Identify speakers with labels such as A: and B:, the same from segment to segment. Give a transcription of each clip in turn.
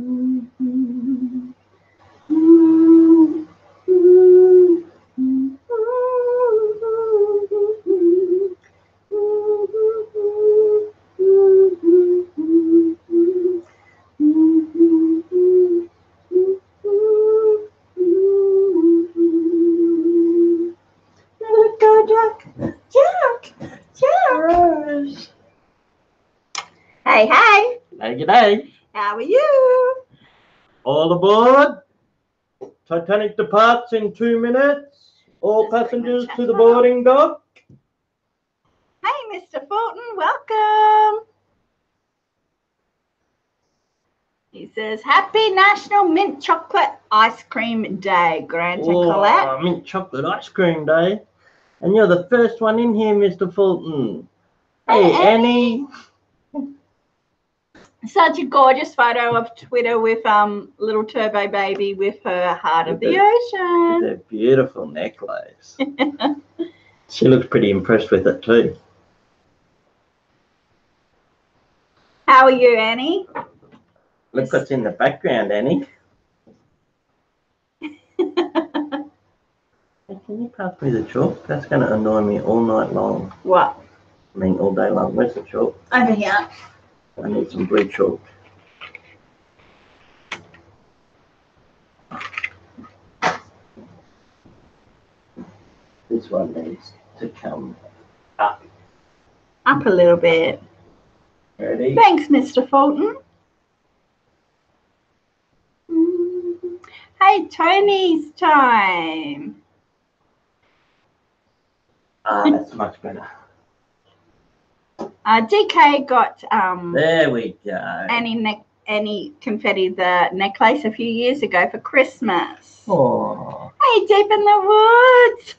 A: Hey, hey.
B: Hey, g'day.
A: How are you?
B: All aboard. Titanic departs in 2 minutes. All passengers to the boarding dock.
A: Hey, Mr. Fulton, welcome. He says, Happy National Mint Chocolate Ice Cream Day, Grant and Collette.
B: Mint chocolate ice cream day. And you're the first one in here, Mr. Fulton. Hey, Annie.
A: Such a gorgeous photo of Twitter with little Turbo Baby with her Heart of the Ocean.
B: With her beautiful necklace. She looks pretty impressed with it too.
A: How are you, Annie?
B: Look what's in the background, Annie. Hey, can you pass me the chalk? That's going to annoy me all night long.
A: What?
B: I mean, all day long. Where's the chalk?
A: Over here.
B: I need some blue chalk. This one needs to come up.
A: Up a little bit.
B: Ready?
A: Thanks, Mr. Fulton. Hey, Tony's time.
B: That's much better.
A: DK got
B: there we go.
A: Annie confetti the necklace a few years ago for Christmas.
B: Oh.
A: Hey, deep in the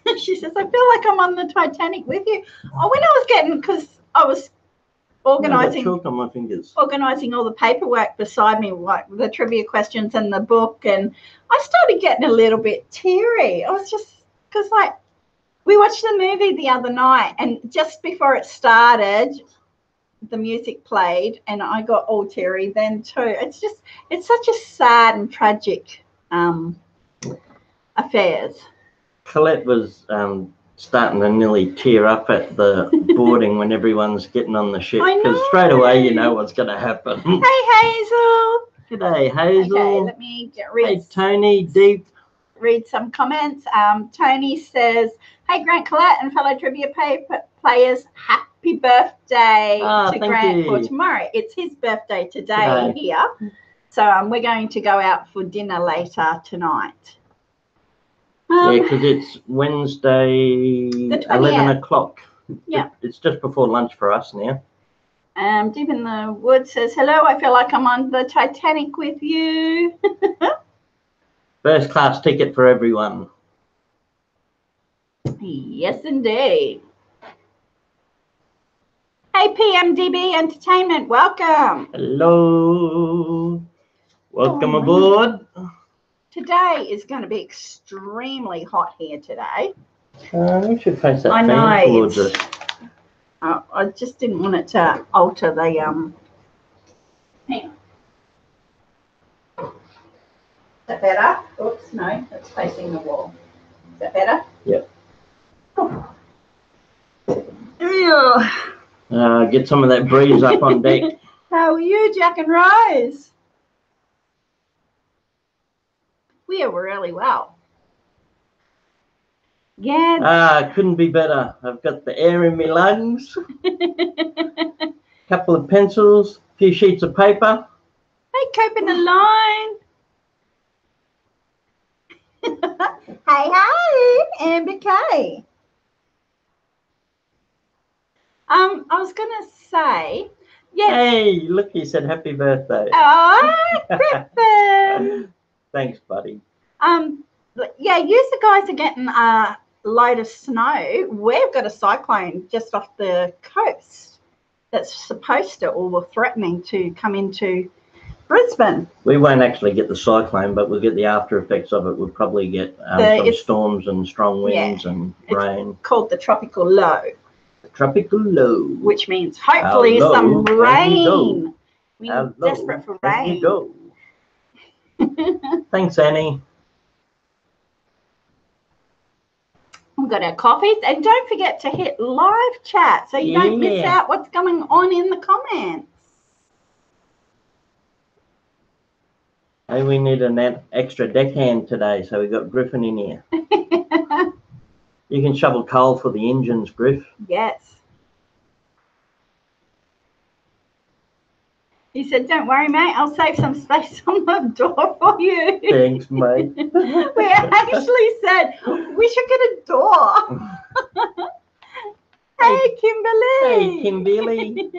A: woods. She says, I feel like I'm on the Titanic with you. Oh, when I was getting, because I was organising
B: chalk on my fingers.
A: Organising all the paperwork beside me, like the trivia questions and the book, and I started getting a little bit teary. I was just, because like, we watched the movie the other night, and just before it started, the music played, and I got all teary then too. It's just, it's such a sad and tragic affairs.
B: Collette was starting to nearly tear up at the boarding when everyone's getting on the ship, because straight away you know what's going to happen.
A: Hey, Hazel.
B: G'day, Hazel.
A: Okay, let me read.
B: Hey, Tony, Deep.
A: Read some comments. Tony says, hey, Grant, Collette, and fellow trivia players, happy birthday to Grant for tomorrow. It's his birthday today here. So we're going to go out for dinner later tonight.
B: Yeah, because it's Wednesday, 11 o'clock.
A: Yeah.
B: It's just before lunch for us now.
A: Deep in the Woods says, hello, I feel like I'm on the Titanic with you.
B: First class ticket for everyone.
A: Yes, indeed. Hey, PMDB Entertainment, welcome.
B: Hello. Welcome aboard.
A: Today is going to be extremely hot here today.
B: We should face that fan towards us.
A: I just didn't want it to alter the Hang on. Is that better? Oops, no, that's facing the wall. Is that better?
B: Yep.
A: Oh.
B: Get some of that breeze up on deck.
A: How are you, Jack and Rose? We are really well. Yeah.
B: Couldn't be better. I've got the air in my lungs. Couple of pencils, a few sheets of paper.
A: Hey, coping alone. Hey, Amber Kay. I was gonna say, yes.
B: Hey, look, he said happy birthday.
A: Oh, Griffin.
B: Thanks, buddy.
A: Yeah, you guys are getting a load of snow. We've got a cyclone just off the coast that's supposed to, or threatening to, come into Brisbane.
B: We won't actually get the cyclone, but we'll get the after effects of it. We'll probably get some storms and strong winds and rain.
A: It's called the tropical low.
B: The tropical low.
A: Which means hopefully some rain. We're desperate for rain.
B: Thanks, Annie.
A: We've got our coffees. And don't forget to hit live chat so you don't miss out what's going on in the comments.
B: Hey, we need an extra deckhand today, so we got Griffin in here. You can shovel coal for the engines, Griff.
A: Yes. He said, don't worry, mate. I'll save some space on the door for you.
B: Thanks, mate.
A: We actually said, we should get a door. Hey, Kimberly.
B: Hey, Kimberly.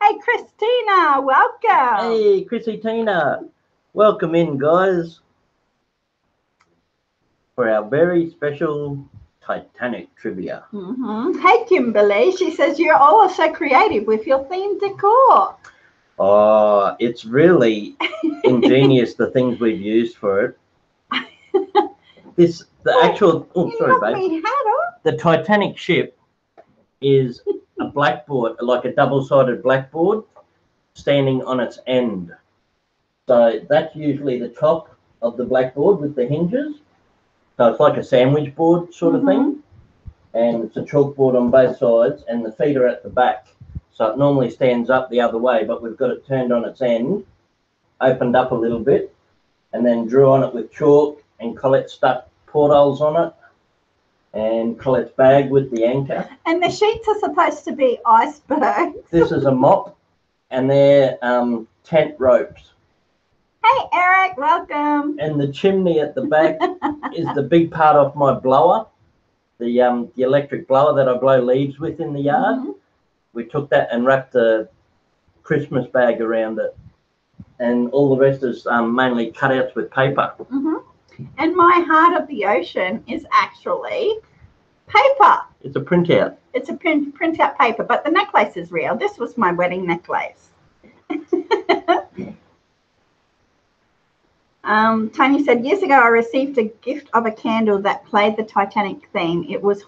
A: Hey, Christina. Welcome.
B: Hey, Chrissy-Tina. Welcome in, guys, for our very special Titanic trivia.
A: Hey, Kimberly. She says, you're all so creative with your theme decor.
B: Oh, it's really ingenious, the things we've used for it. The Titanic ship is a blackboard, like a double-sided blackboard, standing on its end. So that's usually the top of the blackboard with the hinges. So it's like a sandwich board sort of thing. And it's a chalkboard on both sides, and the feet are at the back. So it normally stands up the other way, but we've got it turned on its end, opened up a little bit, and then drew on it with chalk, and Collette stuck portholes on it, and Colette's bag with the anchor.
A: And the sheets are supposed to be icebergs.
B: This is a mop, and they're tent ropes.
A: Hey, Eric, welcome.
B: And the chimney at the back is the big part of my blower, the electric blower that I blow leaves with in the yard. We took that and wrapped a Christmas bag around it. And all the rest is mainly cutouts with paper.
A: And my heart of the ocean is actually paper.
B: It's a printout.
A: It's a printout paper, but the necklace is real. This was my wedding necklace. Tony said, years ago I received a gift of a candle that played the Titanic theme. It was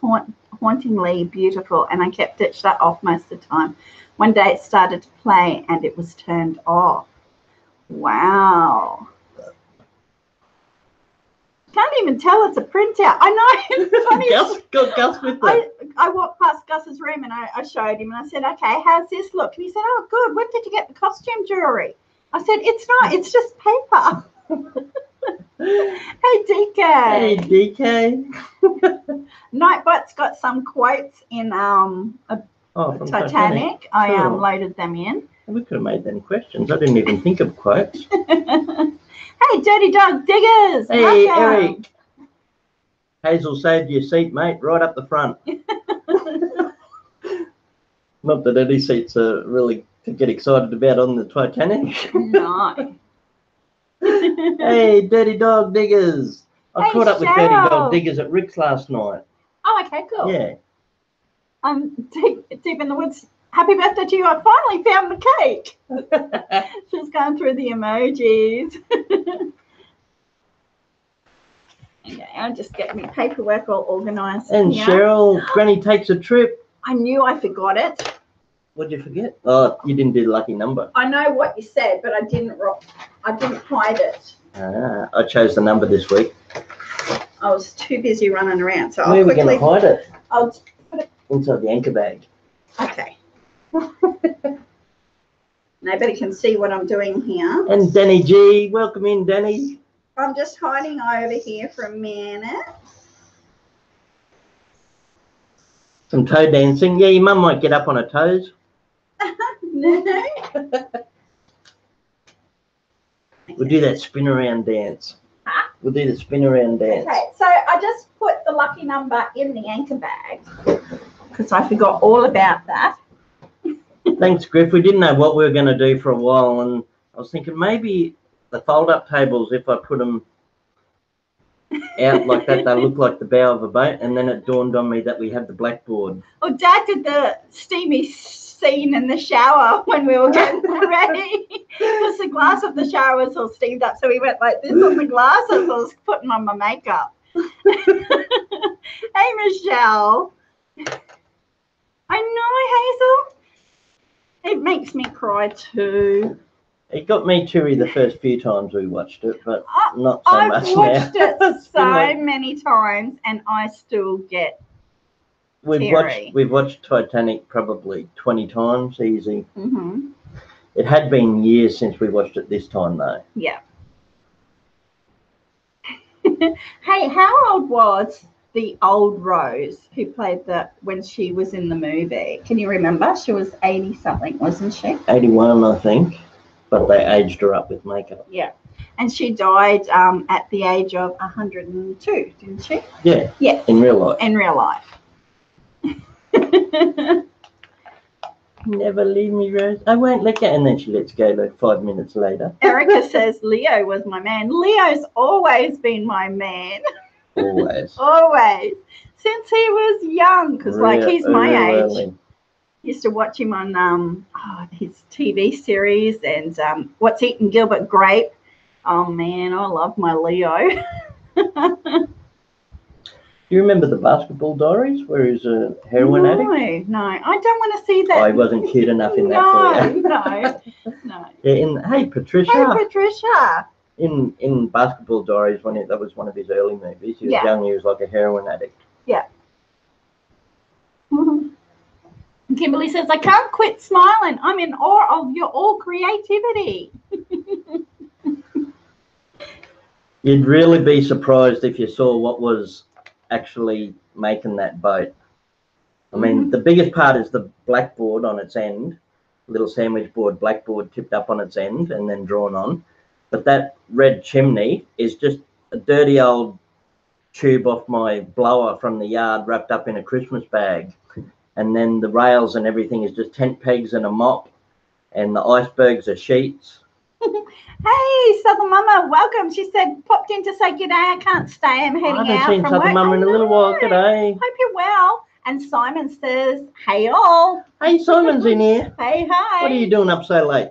A: hauntingly beautiful, and I kept it shut off most of the time. One day it started to play and it was turned off. Wow. Can't even tell it's a printout. I know.
B: Gus with it.
A: I walked past Gus's room and I showed him and I said, okay, how's this look? And he said, oh, good. When did you get the costume jewelry? I said, it's not. It's just paper. Hey, DK.
B: Hey, DK.
A: Nightbot's got some quotes in
B: from
A: Titanic. I loaded them in.
B: We could have made them questions. I didn't even think of quotes.
A: Hey, Dirty Dog Diggers.
B: Hey,
A: welcome.
B: Eric. Hazel saved your seat, mate, right up the front. Not that any seats are really to get excited about on the Titanic.
A: No.
B: Hey, Dirty Dog Diggers. I caught up with Dirty Dog Diggers at Rick's last night.
A: Oh, okay, cool.
B: Yeah.
A: Deep in the woods. Happy birthday to you. I finally found the cake. She's going through the emojis. Okay, I'll just get my paperwork all organised.
B: And
A: here.
B: Cheryl, Granny takes a trip.
A: I knew I forgot it.
B: What did you forget? Oh, you didn't do the lucky number.
A: I know what you said, but I didn't hide it.
B: I chose the number this week.
A: I was too busy running around. So
B: Where are we going to hide it?
A: I'll put it
B: inside the anchor bag.
A: Okay. Nobody can see what I'm doing here.
B: And Danny G, welcome in, Danny.
A: I'm just hiding over here for a minute.
B: Some toe dancing. Yeah, your mum might get up on her toes.
A: No.
B: We'll do that spin around dance.
A: Huh?
B: We'll do the spin around dance.
A: Okay, so I just put the lucky number in the anchor bag because I forgot all about that.
B: Thanks, Griff. We didn't know what we were going to do for a while, and I was thinking maybe the fold-up tables, if I put them out like that, they look like the bow of a boat, and then it dawned on me that we have the blackboard.
A: Well, Dad did the steamy scene in the shower when we were getting ready because the glass of the shower was all steamed up, so we went like this on the glass as I was putting on my makeup. Hey, Michelle. I know, Hazel. It makes me cry too.
B: It got me cheery the first few times we watched it, but not so
A: I've
B: much now.
A: watched it
B: It's
A: so
B: been like-
A: many times, and I still get
B: we've watched Titanic probably 20 times easy.
A: Mm-hmm.
B: It had been years since we watched it this time though.
A: Yeah. Hey, how old was the old Rose who played when she was in the movie? Can you remember? She was 80 something, wasn't she?
B: 81, I think, but they aged her up with makeup.
A: Yeah. And she died at the age of 102, didn't she?
B: Yeah.
A: Yeah.
B: In real life.
A: In real life.
B: Never leave me, Rose. I won't let go. And then she lets go like 5 minutes later.
A: Erica says Leo was my man. Leo's always been my man.
B: Always.
A: Always. Since he was young, because like he's my age. Used to watch him on his TV series and What's Eating Gilbert Grape. Oh man, I love my Leo.
B: Do you remember the Basketball Diaries where he's a heroin addict?
A: No, I don't want to see that.
B: I wasn't cute enough in that for you.
A: No.
B: Yeah, hey Patricia.
A: Hey Patricia.
B: In Basketball Diaries, that was one of his early movies. He was young. He was like a heroin addict.
A: Yeah. Mm-hmm. Kimberly says, I can't quit smiling. I'm in awe of your all creativity.
B: You'd really be surprised if you saw what was actually making that boat. I mean, the biggest part is the blackboard on its end, little sandwich board blackboard tipped up on its end and then drawn on. But that red chimney is just a dirty old tube off my blower from the yard wrapped up in a Christmas bag. And then the rails and everything is just tent pegs and a mop, and the icebergs are sheets.
A: Hey, Southern Mama, welcome. She said, popped in to say g'day. I can't stay. I'm heading out from work.
B: I haven't seen Southern Mama in a little while. G'day.
A: Hope you're well. And Simon says, hey all.
B: Hey, Simon's in here.
A: Hey, hi.
B: What are you doing up so late?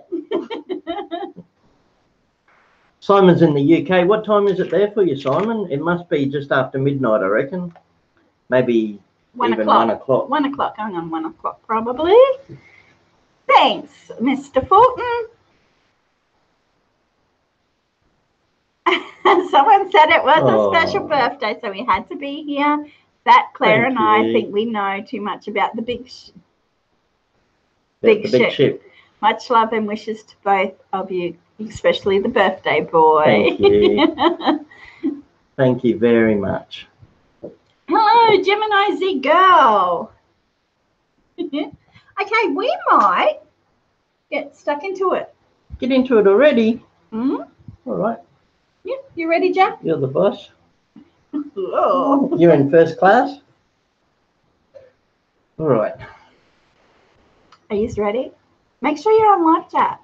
B: Simon's in the UK. What time is it there for you, Simon? It must be just after midnight, I reckon. Maybe
A: 1
B: even
A: o'clock.
B: 1 o'clock.
A: 1 o'clock. Hang on, 1 o'clock probably. Thanks, Mr. Fulton. Someone said it was a special birthday, so we had to be here. That Claire and I think we know too much about the big ship. Much love and wishes to both of you, especially the birthday boy.
B: Thank you. Thank you very much.
A: Hello, Gemini Z girl. Okay, we might get stuck into it.
B: Get into it already?
A: Mm-hmm.
B: All right.
A: Yeah, you ready, Jack?
B: You're the boss.
A: Oh.
B: You're in first class? All right.
A: Are you ready? Make sure you're on live chat.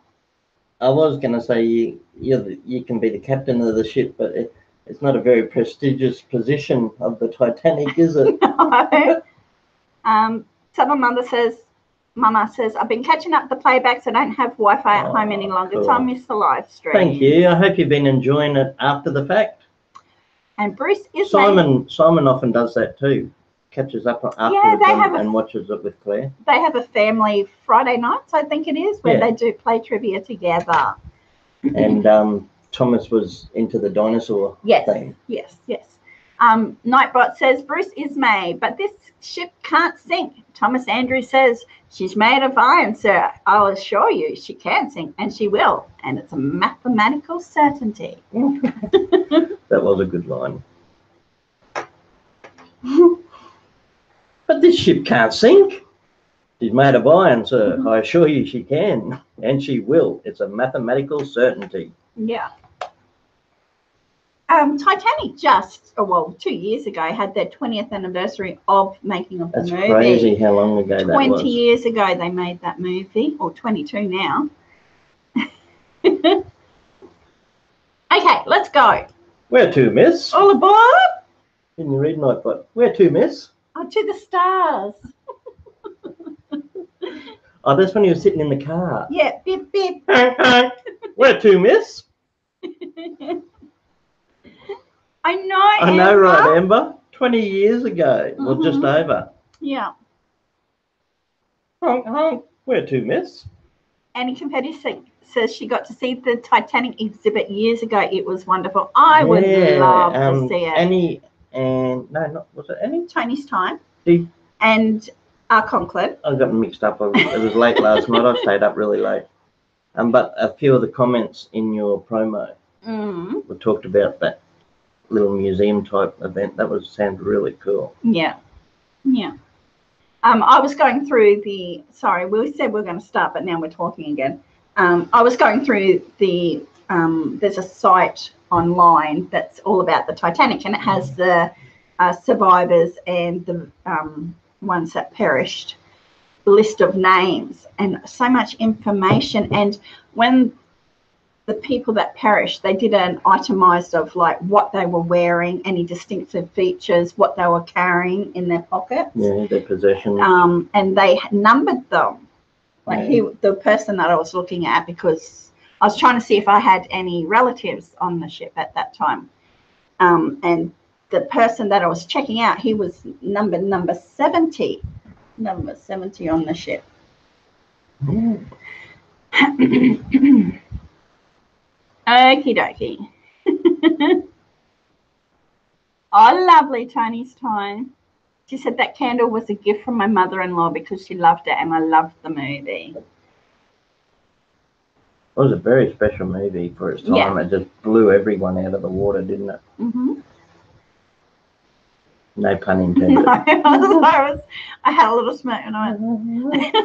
B: I was going to say you can be the captain of the ship, but it's not a very prestigious position of the Titanic, is it?
A: No. Someone Mama says, I've been catching up the playbacks. I don't have Wi-Fi at home any longer, so I miss the live stream.
B: Thank you. I hope you've been enjoying it after the fact.
A: And Bruce is
B: Simon often does that too. Catches up afterwards and watches it with Claire.
A: They have a family Friday nights, I think it is, where they do play trivia together.
B: And Thomas was into the dinosaur thing. Yes.
A: Nightbot says, Bruce is May, but this ship can't sink. Thomas Andrews says, she's made of iron, sir. I'll assure you she can sink, and she will. And it's a mathematical certainty.
B: That was a good line. But this ship can't sink. She's made of iron, sir. I assure you she can, and she will. It's a mathematical certainty.
A: Yeah. Titanic just, 2 years ago, had their 20th anniversary of making of the movie.
B: That's crazy how long ago that was.
A: 20 years ago they made that movie, or 22 now. Okay, let's go.
B: Where to, miss?
A: All aboard.
B: Can you read Nightbot? Where to, miss?
A: Oh, to the stars.
B: Oh, that's when he was sitting in the car.
A: Yeah, bip, bip.
B: Where to, miss?
A: I know,
B: I know, right, Amber? 20 years ago. Well, just over.
A: Yeah.
B: Honk, honk. Where to, miss?
A: Annie Confetti says she got to see the Titanic exhibit years ago. It was wonderful. I would love to see it.
B: Annie and was it Annie?
A: Chinese time.
B: See?
A: And Collette.
B: I got mixed up. It was late last night. I stayed up really late. But a few of the comments in your promo were talked about that little museum type event. That sounded really cool.
A: Yeah. I was going through we said we were going to start, but now we're talking again. I was going through there's a site online that's all about the Titanic, and it has the survivors and the ones that perished list of names and so much information. And when the people that perished, they did an itemized of like what they were wearing, any distinctive features, what they were carrying in their pockets.
B: Yeah, their possessions.
A: And they numbered them. Like the person that I was looking at, because I was trying to see if I had any relatives on the ship at that time. And the person that I was checking out, he was number 70. Number 70 on the ship. Okie dokie. Oh, lovely, Tony's time. She said that candle was a gift from my mother-in-law because she loved it, and I loved the movie.
B: It was a very special movie for its time.
A: Yeah.
B: It just blew everyone out of the water, didn't it? No pun intended.
A: No, I had a little smirk and I went,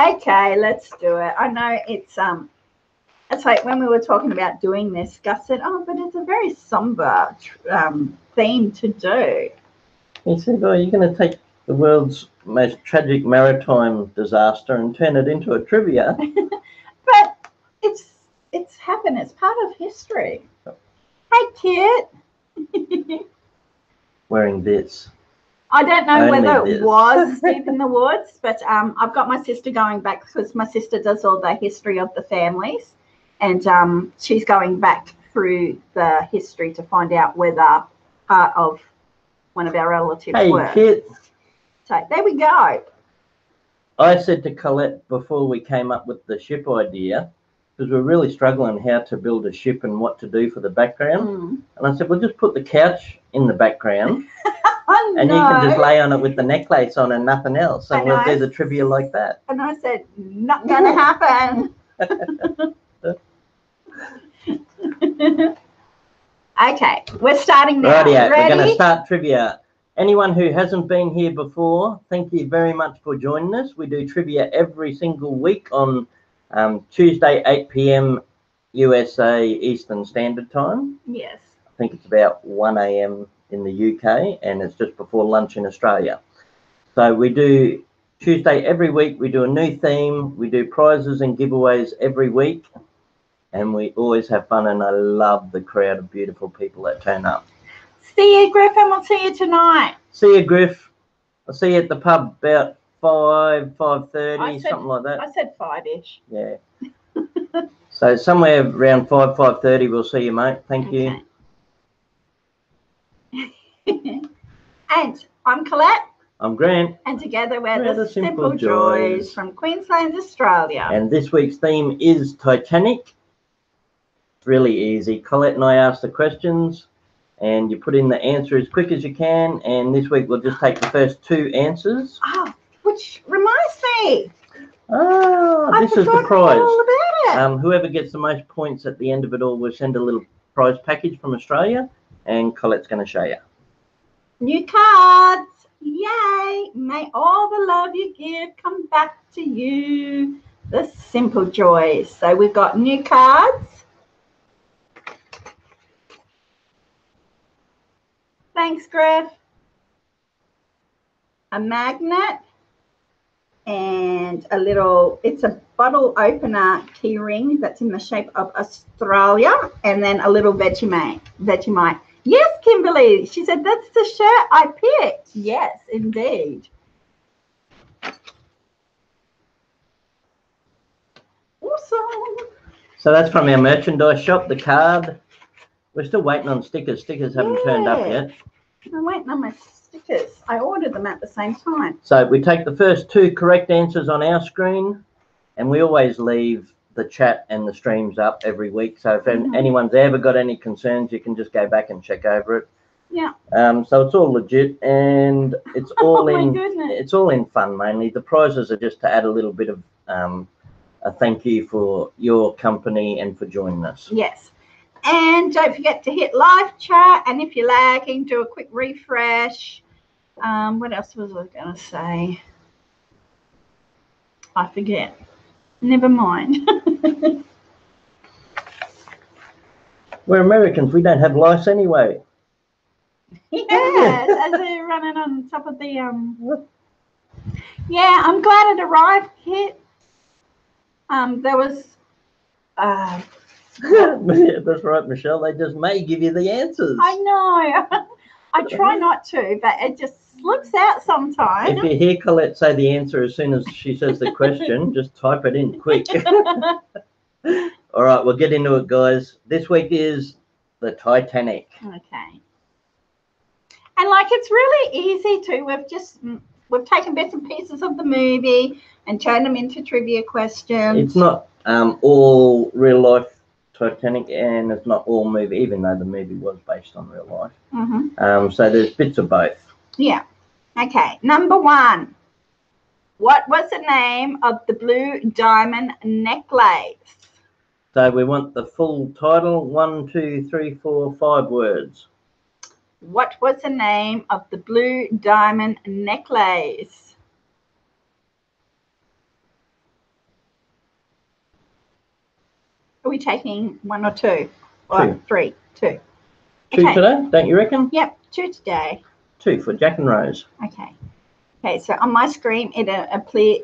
A: okay, let's do it. I know it's like when we were talking about doing this, Gus said, oh, but it's a very somber theme to do.
B: He said, oh, you're going to take the world's most tragic maritime disaster and turn it into a trivia.
A: But it's happened. It's part of history. Hey, Kit.
B: Wearing this.
A: I don't know
B: Only
A: whether
B: this.
A: it was deep in the woods, but I've got my sister going back because my sister does all the history of the families, and she's going back through the history to find out whether part of one of our relatives were.
B: Kit.
A: So there we go.
B: I said to Collette before we came up with the ship idea, because we're really struggling how to build a ship and what to do for the background. And I said, well, just put the couch in the background and you can just lay on it with the necklace on and nothing else. And we'll do the trivia like that.
A: And I said, not going to happen. Okay, we're starting now.
B: Rightio,
A: Ready?
B: we're going to start trivia. Anyone who hasn't been here before, thank you very much for joining us. We do trivia every single week on Tuesday, 8 p.m. USA Eastern Standard Time.
A: Yes.
B: I think it's about 1 a.m. in the UK, and it's just before lunch in Australia. So we do Tuesday every week. We do a new theme. We do prizes and giveaways every week, and we always have fun, and I love the crowd of beautiful people that turn up.
A: See you, Griff, and we'll see you tonight.
B: See you, Griff. I'll see you at the pub about 5:30, something like that.
A: I said 5-ish.
B: Yeah. So somewhere around 5:30, we'll see you, mate. Thank you.
A: And I'm Collette.
B: I'm Grant.
A: And together we're the Simple Joys from Queensland, Australia.
B: And this week's theme is Titanic. It's really easy. Collette and I ask the questions, and you put in the answer as quick as you can. And this week we'll just take the first two answers.
A: Oh, which reminds me.
B: Oh, this is the prize.
A: All about it.
B: Whoever gets the most points at the end of it all will send a little prize package from Australia, and Colette's going to show you.
A: New cards. Yay. May all the love you give come back to you. The Simple Joys. So we've got new cards. Thanks, Griff. A magnet and a little, it's a bottle opener key ring that's in the shape of Australia, and then a little Vegemite. Yes, Kimberly. She said, that's the shirt I picked. Yes, indeed. Awesome.
B: So that's from our merchandise shop, the card. We're still waiting on stickers. Stickers haven't turned up yet.
A: I'm waiting on my stickers. I ordered them at the same time.
B: So we take the first two correct answers on our screen, and we always leave the chat and the streams up every week. So if anyone's ever got any concerns, you can just go back and check over it.
A: Yeah.
B: So it's all legit, and it's all
A: Oh, my
B: in.
A: goodness.
B: It's all in fun mainly. The prizes are just to add a little bit of a thank you for your company and for joining us.
A: Yes. And don't forget to hit live chat. And if you're lagging, do a quick refresh. What else was I going to say? I forget. Never mind.
B: We're Americans. We don't have lice anyway.
A: Yes, as they're running on top of the Yeah, I'm glad it arrived, Kit. There was
B: That's right, Michelle. They just may give you the answers.
A: I know. I try not to, but it just slips out sometimes.
B: If you hear Collette say the answer as soon as she says the question, just type it in quick. All right, we'll get into it, guys. This week is the Titanic.
A: Okay. And like it's really easy to. We've taken bits and pieces of the movie and turned them into trivia questions.
B: It's not all real life Titanic, and it's not all movie, even though the movie was based on real life. So there's bits of both.
A: Yeah. Okay. Number 1. What was the name of the blue diamond necklace?
B: So we want the full title. 1, 2, 3, 4, 5 words.
A: What was the name of the blue diamond necklace? Are we taking 1 or 2? Or
B: 2.
A: 3? 2.
B: 2 today, don't you reckon?
A: Yep, 2 today.
B: 2 for Jack and Rose.
A: Okay. Okay, so on my screen it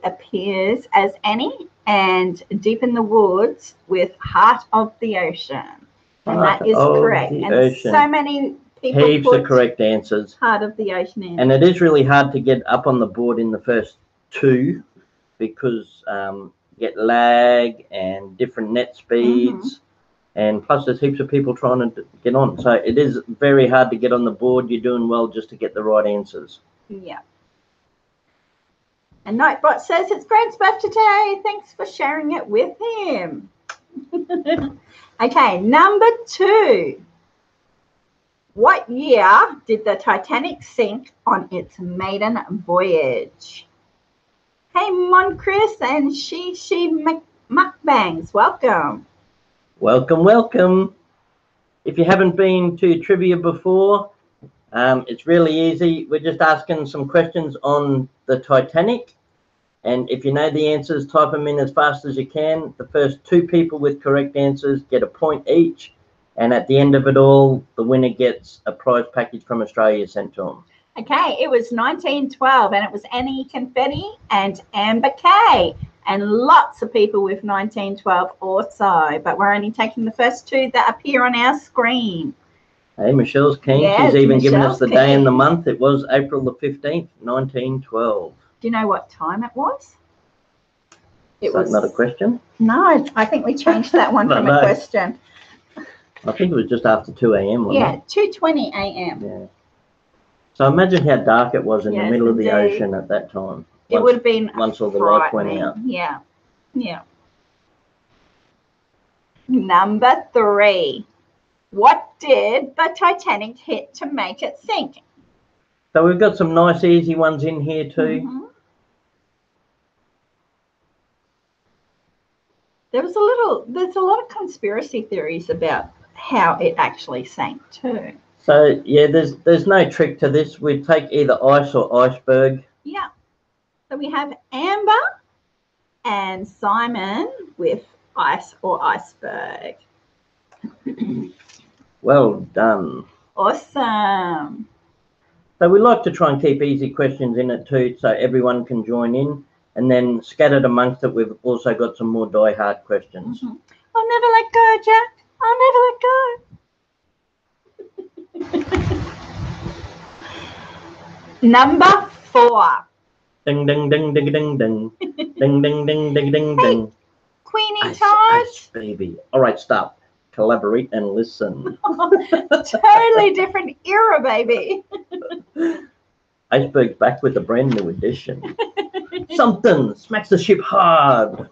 A: appears as Annie and Deep in the Woods with Heart of the Ocean. And that is correct. And
B: ocean.
A: So many people
B: Heaps of correct answers.
A: Heart of the Ocean in.
B: And it is really hard to get up on the board in the first 2 because get lag and different net speeds. And plus there's heaps of people trying to get on. So it is very hard to get on the board. You're doing well just to get the right answers.
A: Yeah. And Nightbot says it's Grant's birthday today. Thanks for sharing it with him. Okay, number 2. What year did the Titanic sink on its maiden voyage? Hey, Mon Chris and She Mukbangs, welcome.
B: Welcome, welcome. If you haven't been to trivia before, it's really easy. We're just asking some questions on the Titanic. And if you know the answers, type them in as fast as you can. The first 2 people with correct answers get a point each. And at the end of it all, the winner gets a prize package from Australia sent to them.
A: Okay, it was 1912 and it was Annie Confetti and Amber Kay. And lots of people with 1912 also. But we're only taking the first 2 that appear on our screen.
B: Hey, Michelle's keen.
A: Yes,
B: she's even given us the
A: Michelle's
B: day and the
A: keen.
B: month. It was April the 15th, 1912.
A: Do you know what time it was?
B: Is that not a question?
A: No, I think we changed that one from a question.
B: I think it was just after 2 a.m.
A: Yeah, 2:20 a.m.
B: Yeah. So imagine how dark it was in the middle of the
A: indeed.
B: ocean at that time.
A: It would have been
B: once all the lights went
A: frightening.
B: out.
A: Yeah, yeah. Number 3. What did the Titanic hit to make it sink?
B: So we've got some nice easy ones in here too.
A: There's a lot of conspiracy theories about how it actually sank too.
B: So yeah, there's no trick to this. We'd take either ice or iceberg.
A: Yeah. So we have Amber and Simon with ice or iceberg.
B: Well done.
A: Awesome.
B: So we like to try and keep easy questions in it too, so everyone can join in. And then scattered amongst it, we've also got some more die-hard questions.
A: I'll never let go, Jack. I'll never let go. Number 4.
B: Ding, ding, ding, ding, ding, ding. Ding, ding, ding, ding, ding, ding.
A: Queenie
B: Ice,
A: Todd.
B: ice, baby. All right, stop. Collaborate and listen.
A: Totally different era, baby.
B: Iceberg's back with a brand new edition. Something smacks the ship hard.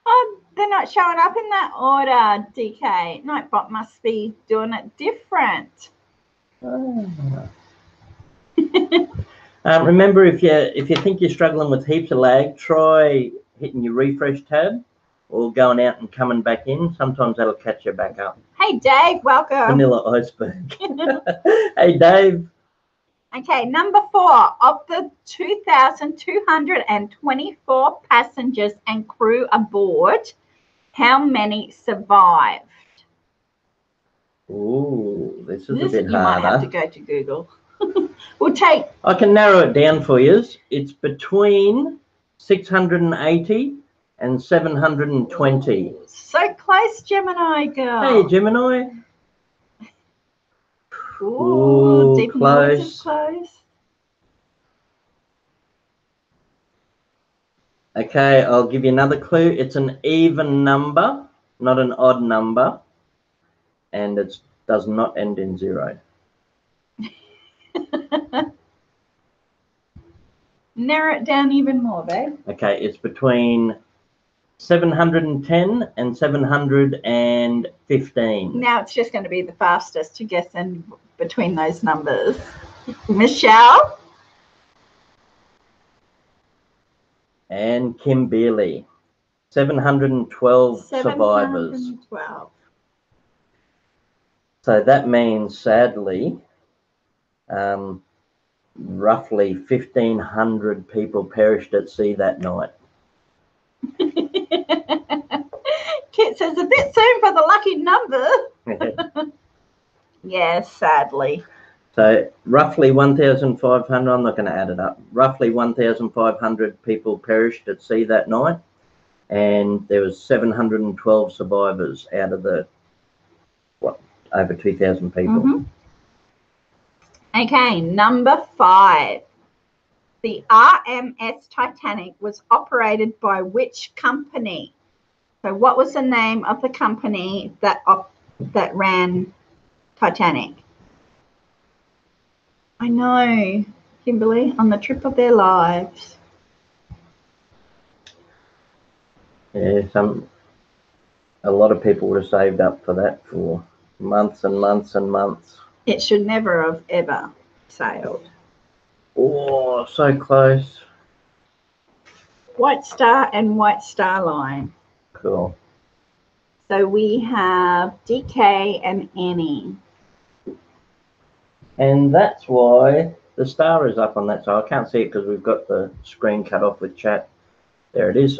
A: Oh, they're not showing up in that order, DK. Nightbot must be doing it different.
B: Remember, if you think you're struggling with heaps of lag, try hitting your refresh tab or going out and coming back in. Sometimes that'll catch you back up.
A: Hey, Dave, welcome.
B: Vanilla iceberg. Hey, Dave.
A: Okay, number 4. Of the 2,224 passengers and crew aboard, how many survived?
B: Ooh, this is a bit
A: You
B: harder.
A: might have to go to Google. We'll take...
B: I can narrow it down for you. It's between 680 and 720.
A: So close, Gemini girl.
B: Hey, Gemini.
A: Ooh, deep
B: close.
A: North is close.
B: Okay, I'll give you another clue. It's an even number, not an odd number, and it does not end in 0.
A: Narrow it down even more, babe.
B: Okay, it's between 710 and 715.
A: Now it's just going to be the fastest to guess in between those numbers. Michelle?
B: And Kim Beerley. 712 survivors.
A: 712.
B: So that means, sadly, roughly 1,500 people perished at sea that night.
A: Kit says a bit soon for the lucky number. Yes, sadly.
B: So roughly 1,500, I'm not going to add it up, roughly 1,500 people perished at sea that night, and there was 712 survivors out of the, over 2,000 people.
A: Mm-hmm. Okay, number 5. The RMS Titanic was operated by which company? So what was the name of the company that ran Titanic? I know, Kimberly, on the trip of their lives.
B: Yeah, a lot of people would have saved up for that for months and months and months.
A: It should never have ever sailed.
B: Oh, so close.
A: White Star and White Star Line.
B: Cool.
A: So we have DK and Annie.
B: And that's why the star is up on that side. I can't see it because we've got the screen cut off with chat. There it is.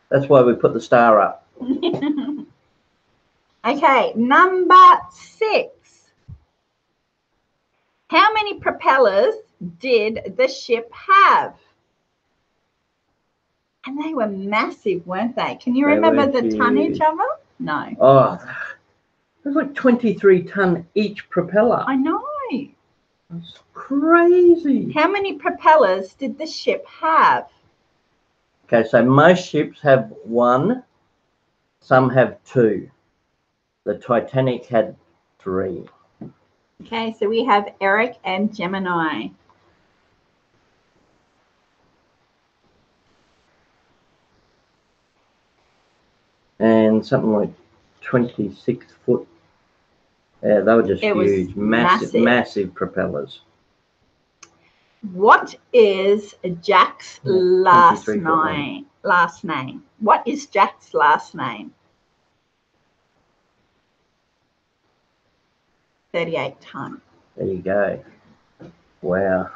B: That's why we put the star up.
A: Okay, number 6. How many propellers did the ship have? And they were massive, weren't they? Can you remember the tonnage of them? No.
B: Oh, it was like 23 ton each propeller.
A: I know.
B: That's crazy.
A: How many propellers did the ship have?
B: Okay, so most ships have 1, some have 2. The Titanic had 3.
A: Okay, so we have Eric and Gemini.
B: And something like 26 foot. Yeah, they were just huge, massive propellers.
A: What is Jack's last name? What is Jack's last name? 38 ton.
B: There you go. Wow.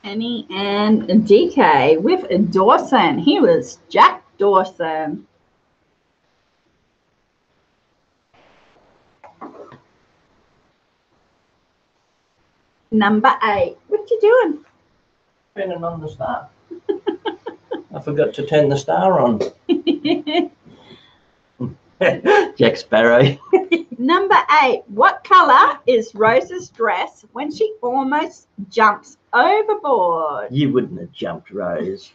A: Annie and DK with Dawson. He was Jack Dawson. Number 8. What you doing?
B: Turning on the star. I forgot to turn the star on. Jack Sparrow.
A: Number 8. What colour is Rose's dress when she almost jumps overboard?
B: You wouldn't have jumped, Rose.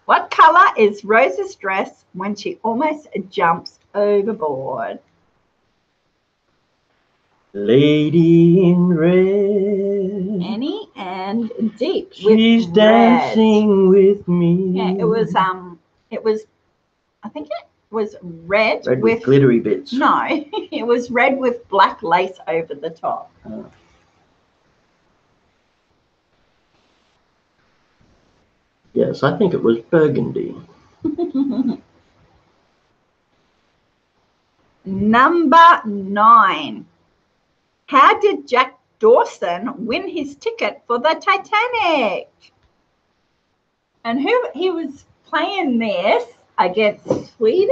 A: What color is Rose's dress when she almost jumps overboard?
B: Lady in red.
A: Annie and Deep.
B: She's
A: with
B: dancing with me.
A: Yeah, it was. I think it was red,
B: with glittery bits.
A: No, it was red with black lace over the top.
B: Oh. Yes, I think it was burgundy.
A: Number 9. How did Jack Dawson win his ticket for the Titanic? And he was playing this against Swedish.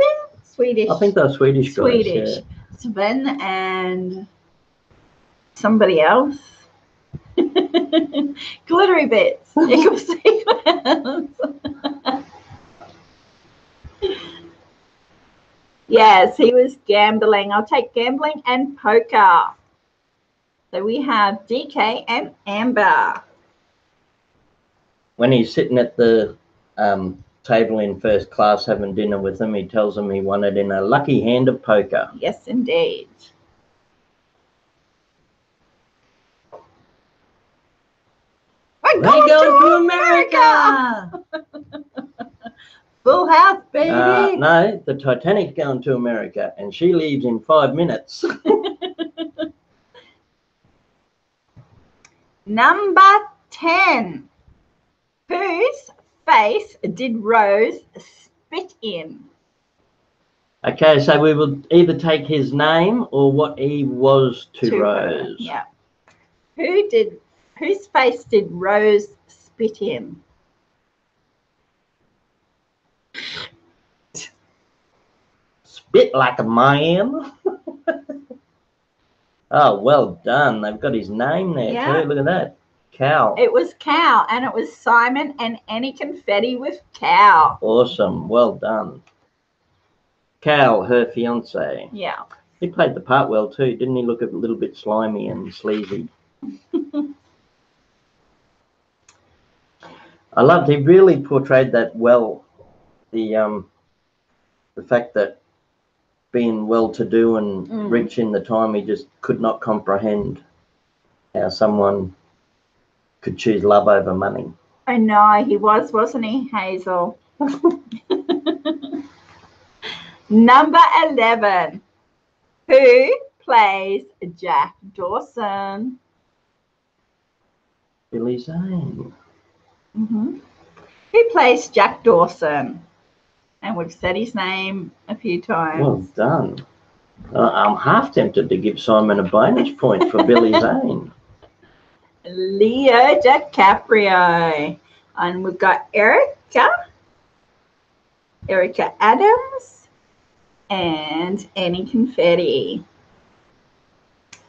B: I think they're Swedish guys. Yeah.
A: Sven and somebody else. Glittery bits. Equal sequence. Yes, he was gambling. I'll take gambling and poker. So we have DK and Amber.
B: When he's sitting at the table in first class having dinner with them, he tells them he won it in a lucky hand of poker.
A: Yes, indeed. We're going to America! Full house, baby.
B: No, the Titanic's going to America, and she leaves in 5 minutes.
A: Number 10. Whose face did Rose spit in?
B: Okay, so we will either take his name or what he was to Rose.
A: Her, yeah. Whose face did Rose spit in?
B: Spit like a man. Oh, well done. They've got his name there too. Look at that. Cow.
A: It was Cow, and it was Simon and Annie Confetti with Cow.
B: Awesome. Well done. Cal, her fiance.
A: Yeah.
B: He played the part well too, didn't he? Look a little bit slimy and sleazy. I loved. He really portrayed that well. The fact that being well-to-do and rich in the time, he just could not comprehend how someone could choose love over money.
A: I know, he was, wasn't he, Hazel? Number 11. Who plays Jack Dawson?
B: Billy Zane.
A: Who plays Jack Dawson? And we've said his name a few times.
B: Well done. I'm half tempted to give Simon a bonus point for Billy Zane.
A: Leo DiCaprio. And we've got Erica Adams, and Annie Confetti.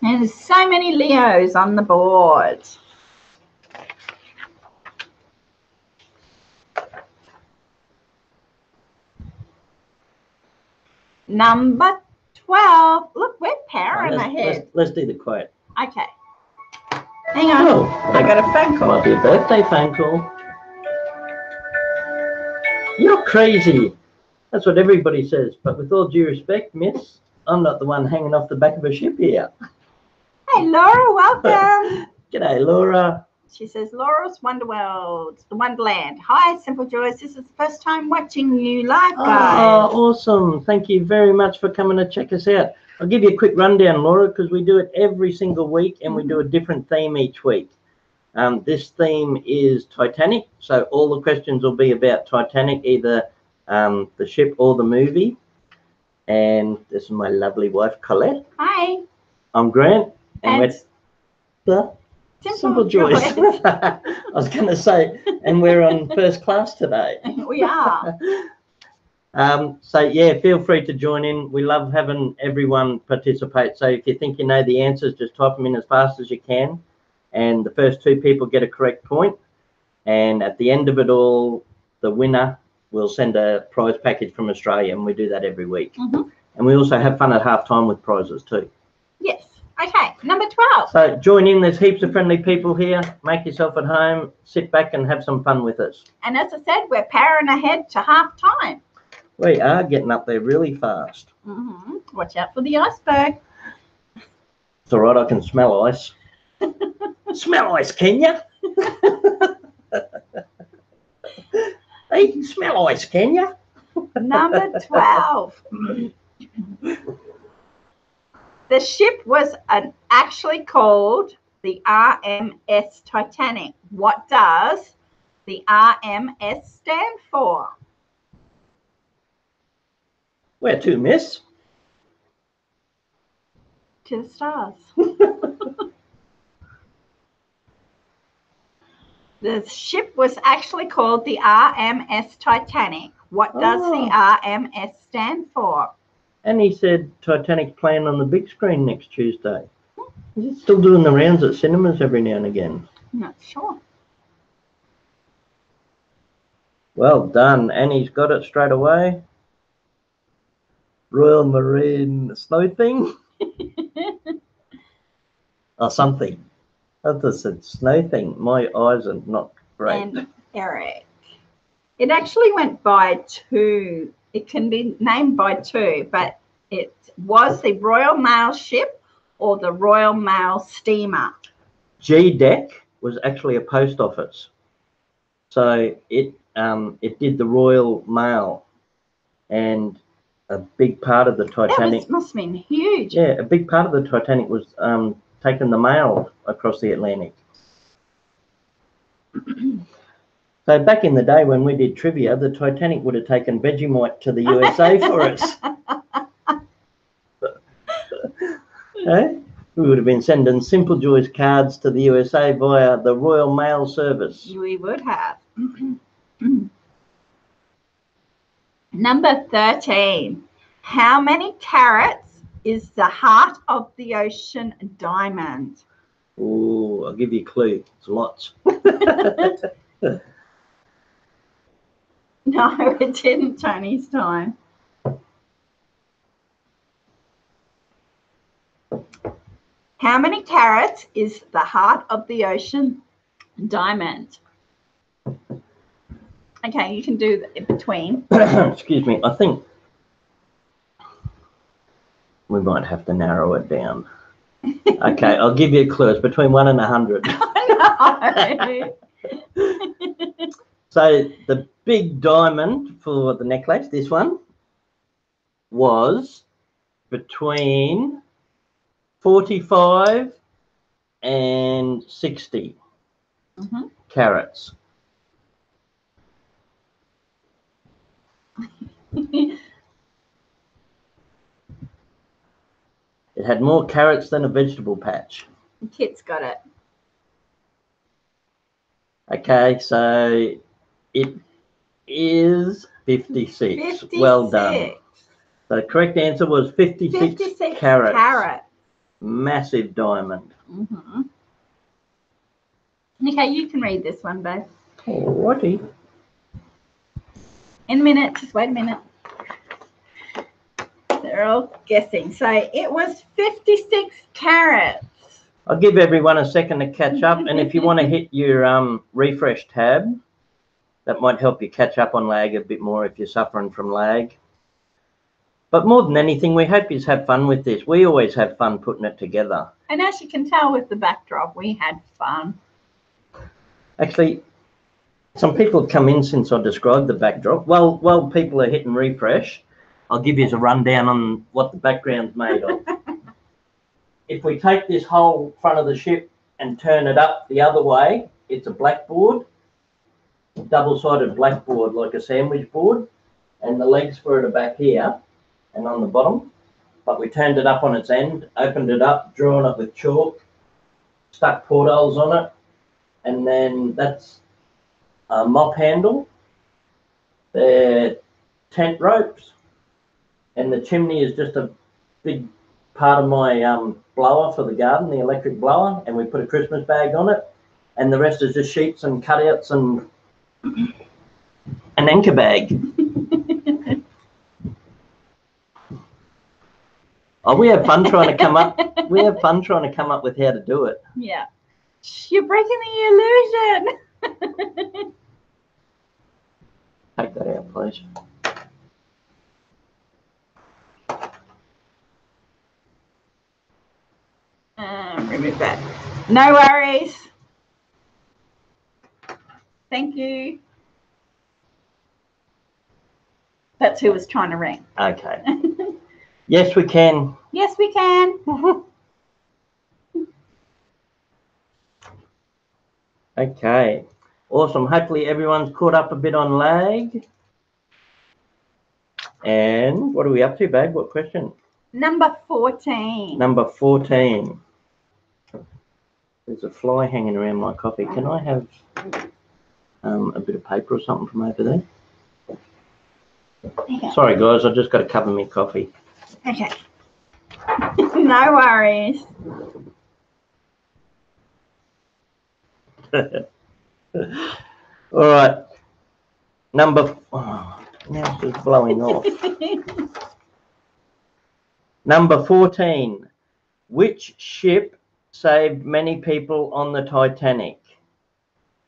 A: And there's so many Leos on the board. Number 12. Look, we're powering ahead.
B: Let's do the quote.
A: Okay. Hang on.
B: Oh,
A: I got a phone call.
B: Might be a birthday phone call. You're crazy. That's what everybody says. But with all due respect, miss, I'm not the one hanging off the back of a ship here.
A: Hey, Laura, welcome.
B: G'day, Laura.
A: She says, Laura's Wonderland. Hi, Simple Joys. This is the first time watching you live, guys.
B: Oh, awesome. Thank you very much for coming to check us out. I'll give you a quick rundown, Laura, because we do it every single week and we do a different theme each week. This theme is Titanic, so all the questions will be about Titanic, either the ship or the movie. And this is my lovely wife, Collette.
A: Hi.
B: I'm Grant, and we're the Simple Joys. I was going to say, and we're on first class today.
A: We are.
B: So yeah, feel free to join in. We love having everyone participate. So if you think you know the answers, just type them in as fast as you can. And the first 2 people get a correct point. And at the end of it all, the winner will send a prize package from Australia, and we do that every week. And we also have fun at halftime with prizes too.
A: Yes. Okay. Number 12.
B: So join in. There's heaps of friendly people here. Make yourself at home. Sit back and have some fun with us.
A: And as I said, we're powering ahead to half time.
B: We are getting up there really fast.
A: Watch out for the iceberg.
B: It's all right. I can smell ice. Smell ice, can you? Hey, you can smell ice, can you?
A: Number 12. The ship was actually called the RMS Titanic. What does the RMS stand for?
B: Where to, miss?
A: To the stars. The ship was actually called the RMS Titanic. What does the RMS stand for?
B: And he said Titanic's playing on the big screen next Tuesday. Is it still doing the rounds at cinemas every now and again?
A: Not sure.
B: Well done. Annie's got it straight away. Royal Marine Snow thing? Or something. I just said snow thing. My eyes are not great.
A: And Eric. It actually went by 2. It can be named by 2, but it was the Royal Mail ship or the Royal Mail steamer.
B: G-Deck was actually a post office. So it did the Royal Mail, and a big part of the Titanic...
A: That must have been huge.
B: Yeah, a big part of the Titanic was taking the mail across the Atlantic. So back in the day when we did trivia, the Titanic would have taken Vegemite to the USA for us. Eh? We would have been sending Simple Joy's cards to the USA via the Royal Mail Service.
A: We would have. Number 13. How many carats is the heart of the ocean diamond?
B: Oh, I'll give you a clue. It's lots.
A: No, it didn't, Tony's time. How many carats is the heart of the ocean diamond? Okay, you can do it between.
B: Excuse me. I think we might have to narrow it down. Okay, I'll give you a clue. It's between 1 and 100.
A: No.
B: So the big diamond for the necklace, this one, was between 45 and 60 carats. It had more carrots than a vegetable patch.
A: Kit's got it.
B: Okay, so it is 56.
A: 56.
B: Well done. So the correct answer was 56 carats. Massive diamond.
A: Okay, you can read this one, babe.
B: Alrighty.
A: In a minute, just wait a minute. They're all guessing. So it was 56 carats.
B: I'll give everyone a second to catch up, and if you want to hit your refresh tab, that might help you catch up on lag a bit more if you're suffering from lag. But more than anything, we hope you have fun with this. We always have fun putting it together.
A: And as you can tell with the backdrop, we had fun.
B: Actually, some people have come in since I described the backdrop. While people are hitting refresh, I'll give you a rundown on what the background's made of. If we take this whole front of the ship and turn it up the other way, it's a blackboard, double-sided blackboard like a sandwich board, and the legs for it are back here and on the bottom. But we turned it up on its end, opened it up, drawn it with chalk, stuck portholes on it, and then that's a mop handle. They're tent ropes, and the chimney is just a big part of my blower for the garden, the electric blower, and we put a Christmas bag on it, and the rest is just sheets and cutouts and an anchor bag. Oh, we have fun trying to come up. We have fun trying to come up with how to do it.
A: Yeah. You're breaking the illusion.
B: Take that out, please.
A: Remove that. No worries. Thank you. That's who was trying to ring.
B: Okay. Yes, we can.
A: Yes, we can.
B: Okay. Awesome. Hopefully everyone's caught up a bit on lag. And what are we up to, Bag? What question?
A: Number 14.
B: Number 14. There's a fly hanging around my coffee. Can I have a bit of paper or something from over there?
A: Yeah.
B: Sorry, guys. I just got to cover my coffee.
A: Okay. No worries.
B: All right. Now it's just blowing off. Number 14. Which ship saved many people on the Titanic?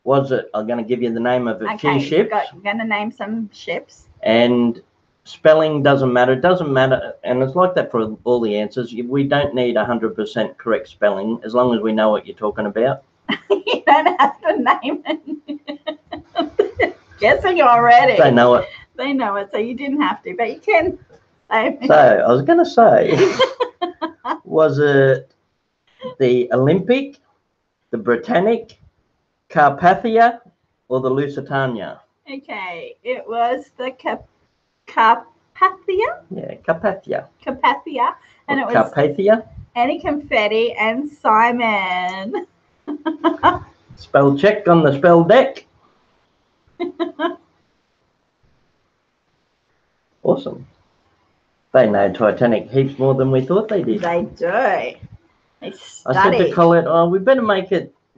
B: Was it? I'm going to give you the name of a few ships.
A: You're going to name some ships.
B: And spelling doesn't matter. It doesn't matter. And it's like that for all the answers. We don't need 100% correct spelling as long as we know what you're talking about.
A: You don't have to name it. Guessing already.
B: They know it.
A: They know it, so you didn't have to, but you can.
B: So I was going to say, was it the Olympic, the Britannic, Carpathia, or the Lusitania?
A: Okay, it was the Carpathia.
B: Yeah, Carpathia.
A: Carpathia, and it was
B: Carpathia.
A: Annie Confetti and Simon.
B: Spell check on the spell deck. Awesome. They know Titanic heaps more than we thought they did.
A: They do. They study.
B: I said to Collette, oh, we better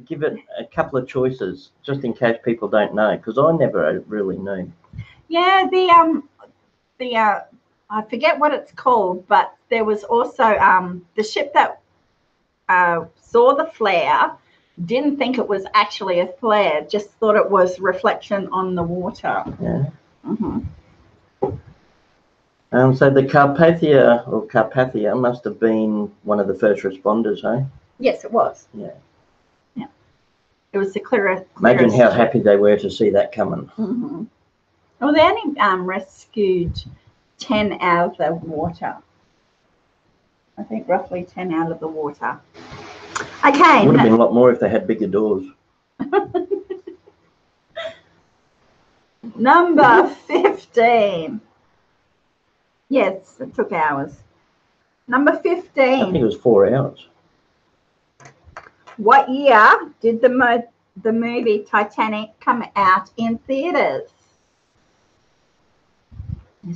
B: give it a couple of choices just in case people don't know, because I never really knew.
A: Yeah, I forget what it's called, but there was also the ship that saw the flare, didn't think it was actually a flare, just thought it was reflection on the water.
B: Yeah.
A: Mm-hmm.
B: So the Carpathia must have been one of the first responders, eh?
A: Yes, it was.
B: Yeah.
A: Yeah. It was the clearest.
B: Imagine how happy they were to see that coming.
A: Mm-hmm. Well, they only rescued 10 out of the water. I think roughly 10 out of the water. Okay.
B: It would have been a lot more if they had bigger doors.
A: Number 15. Yes, it took hours. Number 15.
B: I think it was 4 hours.
A: What year did the movie Titanic come out in theaters?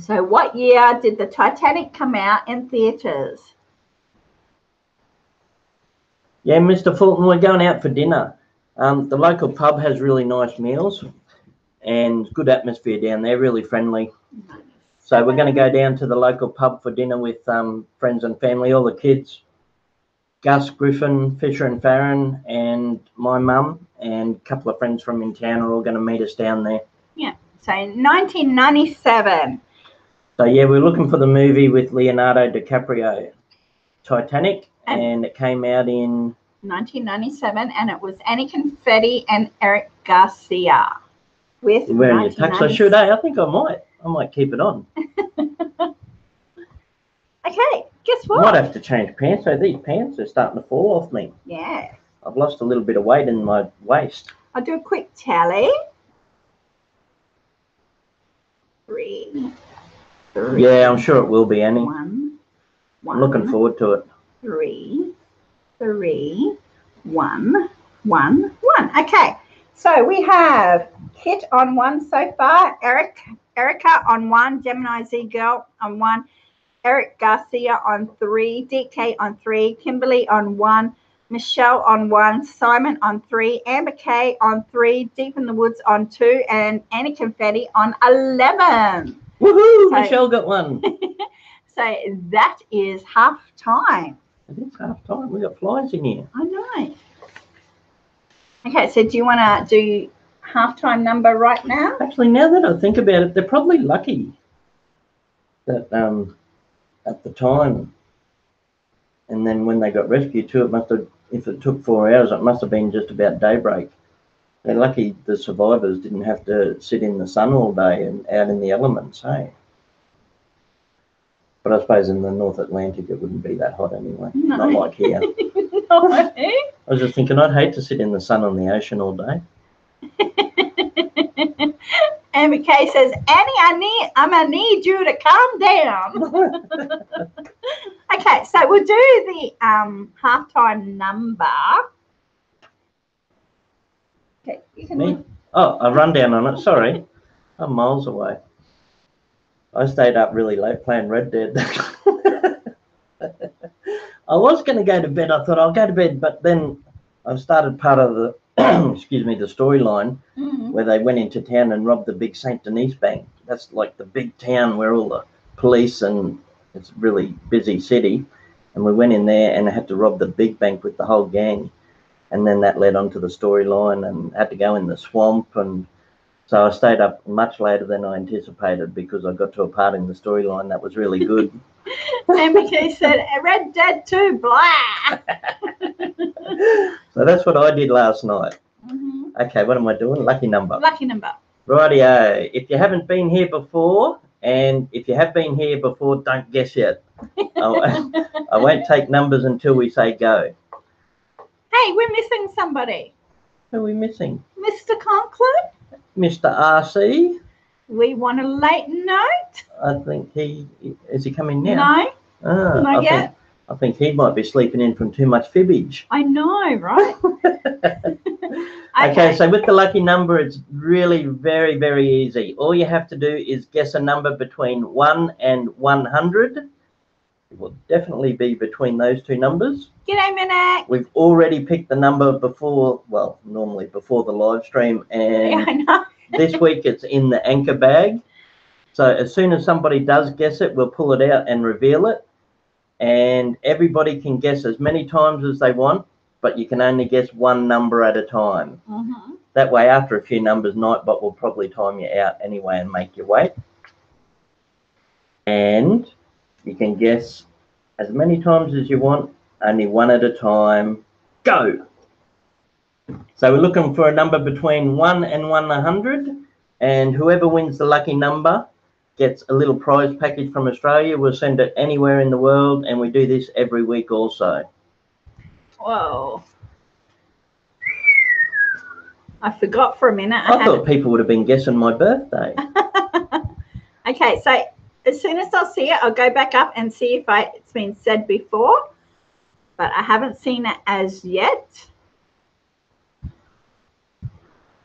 A: So what year did the Titanic come out in theaters?
B: Yeah, Mr. Fulton, we're going out for dinner. The local pub has really nice meals and good atmosphere down there, really friendly. So we're going to go down to the local pub for dinner with friends and family, all the kids. Gus, Griffin, Fisher and Faron, and my mum and a couple of friends from in town are all going to meet us down there.
A: Yeah, so 1997.
B: So yeah, we're looking for the movie with Leonardo DiCaprio, Titanic, and it came out in
A: 1997, and it was Annie Confetti and Eric Garcia. With
B: you're wearing your tux, I should, I think I might keep it on.
A: Okay, guess what?
B: I might have to change pants. So these pants are starting to fall off me.
A: Yeah.
B: I've lost a little bit of weight in my waist.
A: I'll do a quick tally. 3.
B: Yeah, I'm sure it will be, Annie.
A: 1.
B: I'm looking forward to it.
A: 3, 3, 1, 1, 1. Okay, so we have Kit on 1 so far, Erica on 1, Gemini Z Girl on 1, Eric Garcia on 3, DK on 3, Kimberly on 1, Michelle on 1, Simon on 3, Amber K on 3, Deep in the Woods on 2, and Annie Confetti on 11.
B: Woohoo! So, Michelle got 1.
A: So that is half time.
B: It is half time. We've got flies in here.
A: I know. Okay, so do you want to do halftime number right now?
B: Actually, now that I think about it, they're probably lucky that at the time, and then when they got rescued too, it must have, if it took 4 hours, it must have been just about daybreak. They're lucky the survivors didn't have to sit in the sun all day and out in the elements, hey? But I suppose in the North Atlantic it wouldn't be that hot anyway.
A: No.
B: Not like here.
A: No.
B: I was just thinking, I'd hate to sit in the sun on the ocean all day.
A: MK says, Annie, I'm gonna need you to calm down. Okay, so we'll do the halftime number. Okay, you can.
B: Me? Oh, a rundown on it. Sorry, I'm miles away. I stayed up really late playing Red Dead. I was going to go to bed. I thought I'll go to bed, but then I started part of the excuse me, the storyline where they went into town and robbed the big Saint Denis bank. That's like the big town where all the police, and it's a really busy city. And we went in there and had to rob the big bank with the whole gang. And then that led on to the storyline and had to go in the swamp. And so I stayed up much later than I anticipated because I got to a part in the storyline that was really good.
A: MK said, Red Dead 2, blah.
B: So that's what I did last night. Okay, what am I doing? Lucky number.
A: Lucky number.
B: Rightio. If you haven't been here before, and if you have been here before, don't guess yet. I won't take numbers until we say go.
A: Hey, we're missing somebody.
B: Who are we missing?
A: Mr. Conklin.
B: Mr. RC.
A: We want a late note.
B: I think is he coming now?
A: No, not yet.
B: I think he might be sleeping in from too much fibbage.
A: I know, right?
B: Okay, so with the lucky number, it's really very, very easy. All you have to do is guess a number between 1 and 100. It will definitely be between those two numbers.
A: G'day, Minak.
B: We've already picked the number before, well, normally before the live stream, and
A: Yeah, I know.
B: this week it's in the anchor bag. So as soon as somebody does guess it, we'll pull it out and reveal it. And everybody can guess as many times as they want, but you can only guess one number at a time. That way, after a few numbers, Nightbot will probably time you out anyway and make you wait. And you can guess as many times as you want, only one at a time. Go! So we're looking for a number between 1 and 100, and whoever wins the lucky number gets a little prize package from Australia. We'll send it anywhere in the world, and we do this every week also.
A: Whoa. I forgot for a minute.
B: I thought people would have been guessing my birthday.
A: Okay, so as soon as I'll see it, I'll go back up and see if it's been said before, but I haven't seen it as yet.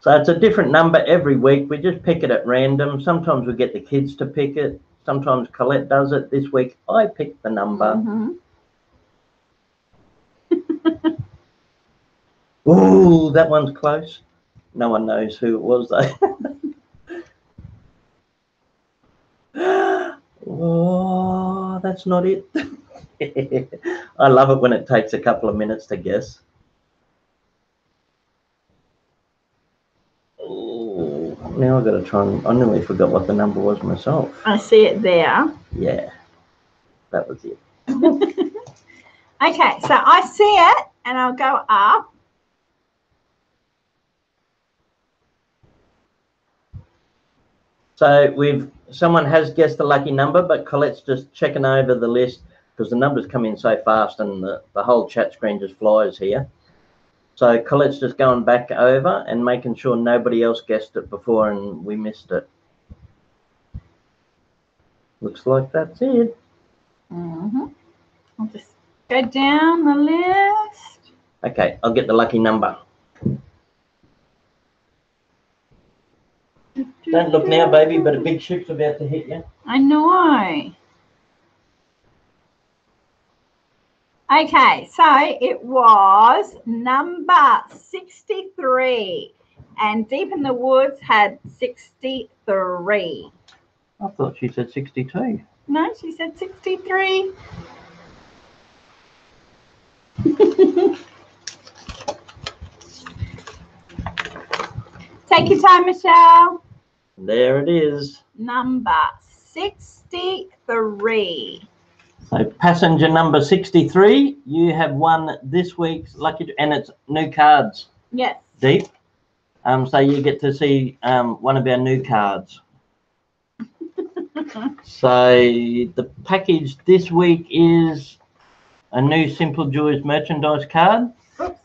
B: So it's a different number every week. We just pick it at random. Sometimes we get the kids to pick it. Sometimes Collette does it. This week, I picked the number. Ooh, that one's close. No one knows who it was, though. Oh, that's not it. I love it when it takes a couple of minutes to guess. Now I've got to try and... I nearly forgot what the number was myself.
A: I see it there.
B: Yeah, that was it.
A: Okay, so I see it, and I'll go up.
B: So someone has guessed the lucky number, but Colette's just checking over the list because the numbers come in so fast and the whole chat screen just flies here. So Colette's just going back over and making sure nobody else guessed it before and we missed it. Looks like that's it.
A: I'll just go down the list.
B: Okay, I'll get the lucky number. Don't look now, baby, but a big ship's about to hit you.
A: I know. Okay, so it was number 63, and Deep in the Woods had 63.
B: I thought she said 62.
A: No, she said 63. Take your time, Michelle.
B: There it is.
A: Number 63.
B: So passenger number 63, you have won this week's lucky, and it's new cards.
A: Yes.
B: Deep. So you get to see one of our new cards. So the package this week is a new Simple Joys merchandise card.
A: Oops.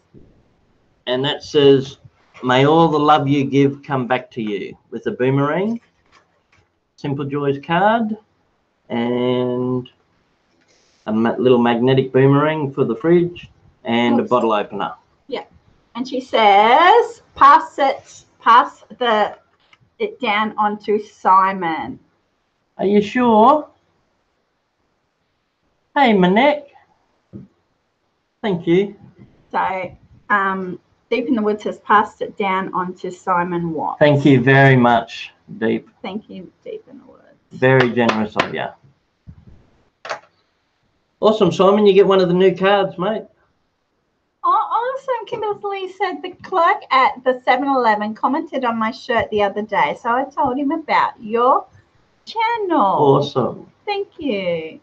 B: And that says, "May all the love you give come back to you," with a boomerang. Simple Joys card and a little magnetic boomerang for the fridge and a bottle opener.
A: Yeah. And she says, pass it down onto Simon.
B: Are you sure? Hey, Manette. Thank you.
A: So, Deep in the Woods has passed it down onto Simon Watt.
B: Thank you very much, Deep.
A: Thank you, Deep in the Woods.
B: Very generous of you. Awesome, Simon. You get one of the new cards, mate.
A: Oh, awesome. Kimberly said the clerk at the 7-Eleven commented on my shirt the other day, so I told him about your channel.
B: Awesome.
A: Thank you.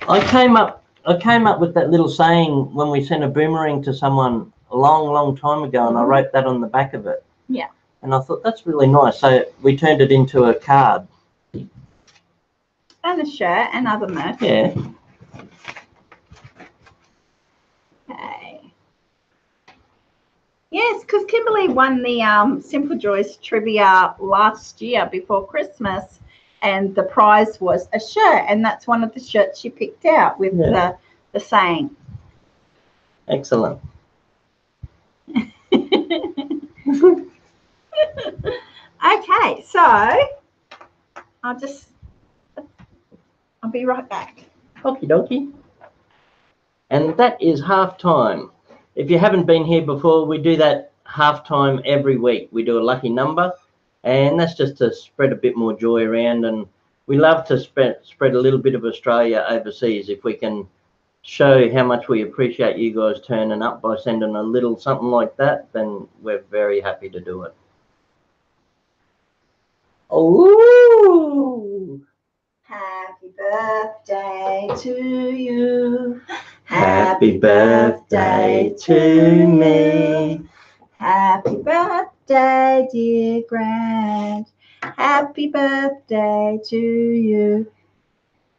B: I came up with that little saying when we sent a boomerang to someone a long time ago, and I wrote that on the back of it.
A: Yeah.
B: And I thought that's really nice. So we turned it into a card.
A: And a shirt and other merch.
B: Yeah.
A: Okay. Yes, because Kimberly won the Simple Joys trivia last year before Christmas, and the prize was a shirt, and that's one of the shirts she picked out with the saying.
B: Excellent.
A: Okay, so I'll be right back.
B: Okie dokie. And that is halftime. If you haven't been here before, we do that halftime every week. We do a lucky number, and that's just to spread a bit more joy around. And we love to spread a little bit of Australia overseas. If we can show how much we appreciate you guys turning up by sending a little something like that, then we're very happy to do it. Oh,
A: Happy birthday to you.
B: happy birthday to me.
A: Happy birthday, dear Grand. Happy birthday to you.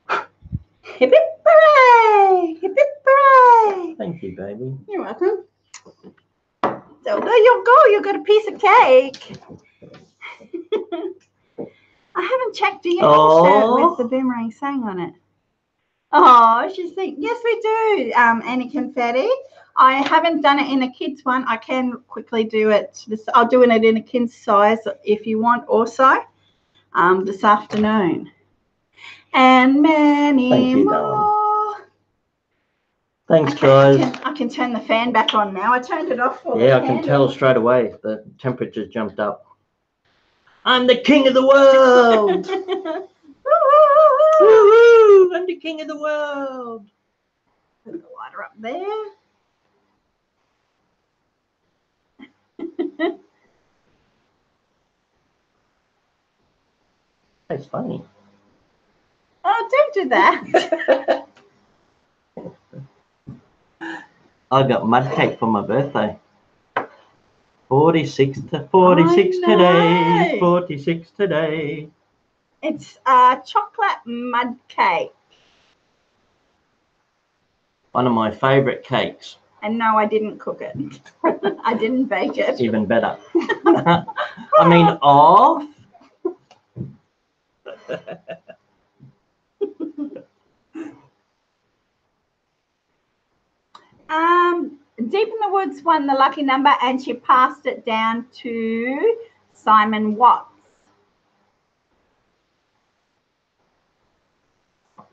A: Hip hip hooray! Hip hip hooray!
B: Thank you, baby.
A: You're welcome. So there you go. You got a piece of cake. I haven't checked. Do you have a shirt with the boomerang saying on it? Oh, she's saying, yes, we do, Annie Confetti. I haven't done it in a kid's one. I can quickly do it. I'll do it in a kid's size if you want also this afternoon. And many more.
B: Darling. Thanks, guys.
A: I can turn the fan back on now. I turned it off for
B: I can tell straight away. The temperature's jumped up. I'm the king of the world. Woo-hoo! I'm the king of the world.
A: Put the water up there.
B: That's funny.
A: Oh, don't do that.
B: I got mud cake for my birthday. 46 today. 46 today.
A: It's chocolate mud cake.
B: One of my favourite cakes.
A: And no, I didn't cook it. I didn't bake it.
B: Even better. I mean, off.
A: Deep in the Woods won the lucky number, and she passed it down to Simon Watts.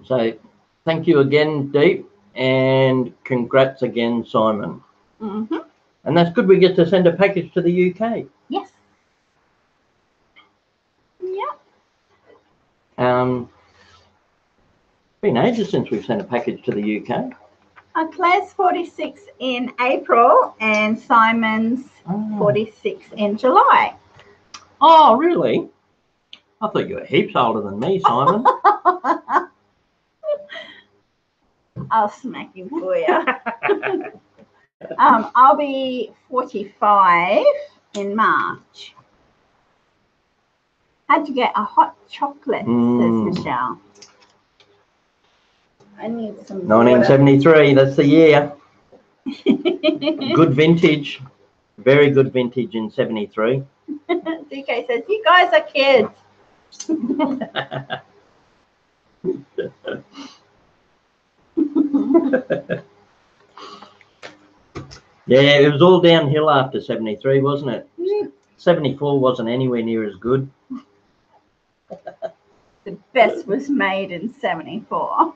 B: So thank you again, Deep, and congrats again, Simon.
A: Mm-hmm.
B: And that's good. We get to send a package to the UK.
A: Yes.
B: Been ages since we've sent a package to the UK.
A: Claire's 46 in April and Simon's 46 in July.
B: Oh, really? I thought you were heaps older than me, Simon.
A: I'll smack him for you. I'll be 45 in March. How'd you get a hot chocolate, says Michelle. I need some
B: 1973, that's the year. Good vintage. Very good vintage in 73.
A: DK says, you guys are kids.
B: Yeah, it was all downhill after 73, wasn't it? 74 wasn't anywhere near as good.
A: The best was made in 74.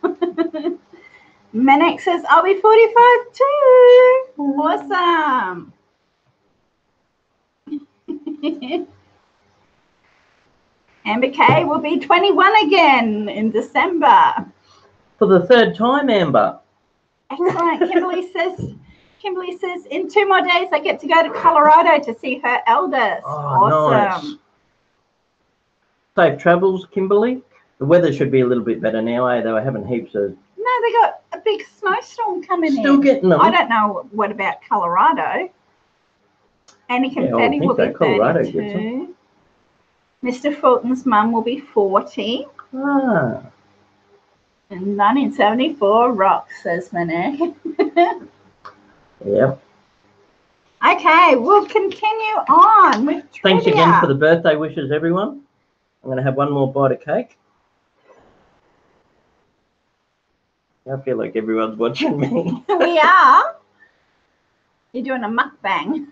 A: Manek says, I'll be 45 too. Awesome. Amber Kay will be 21 again in December.
B: For the third time, Amber.
A: Excellent. Kimberly says, in 2 more days I get to go to Colorado to see her eldest.
B: Oh,
A: awesome.
B: Nice. Safe travels, Kimberly. The weather should be a little bit better now, eh? They were having heaps of...
A: No, they got a big snowstorm coming in.
B: Still getting them.
A: I don't know what about Colorado. Annie Confetti will be 32. Mr. Fulton's mum will be 40.
B: Ah.
A: In 1974, rocks, says Manek.
B: Yep.
A: Okay, we'll continue on with trivia.
B: Thanks again for the birthday wishes, everyone. I'm going to have one more bite of cake. I feel like everyone's watching me.
A: We are. You're doing a mukbang.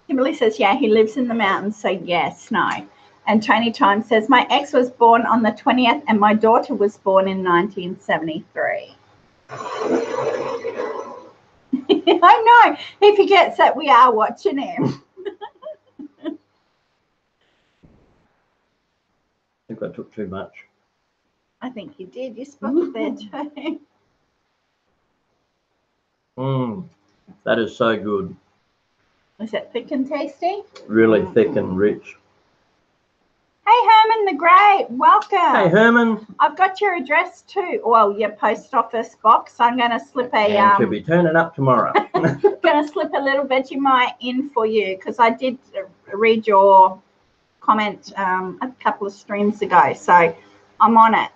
A: Kimberly says, yeah, he lives in the mountains, so yeah, snow. And Tony Time says, my ex was born on the 20th and my daughter was born in 1973. I know. He forgets that we are watching him.
B: I think I took too much.
A: I think you did. You spotted there too.
B: That is so good.
A: Is it thick and tasty?
B: Really thick and rich.
A: Hey, Herman the Great, welcome.
B: Hey, Herman.
A: I've got your address too. Well, your post office box. I'm going to slip a...
B: And she'll be turning up tomorrow.
A: going to slip a little Vegemite in for you because I did read your comment a couple of streams ago, so I'm on it.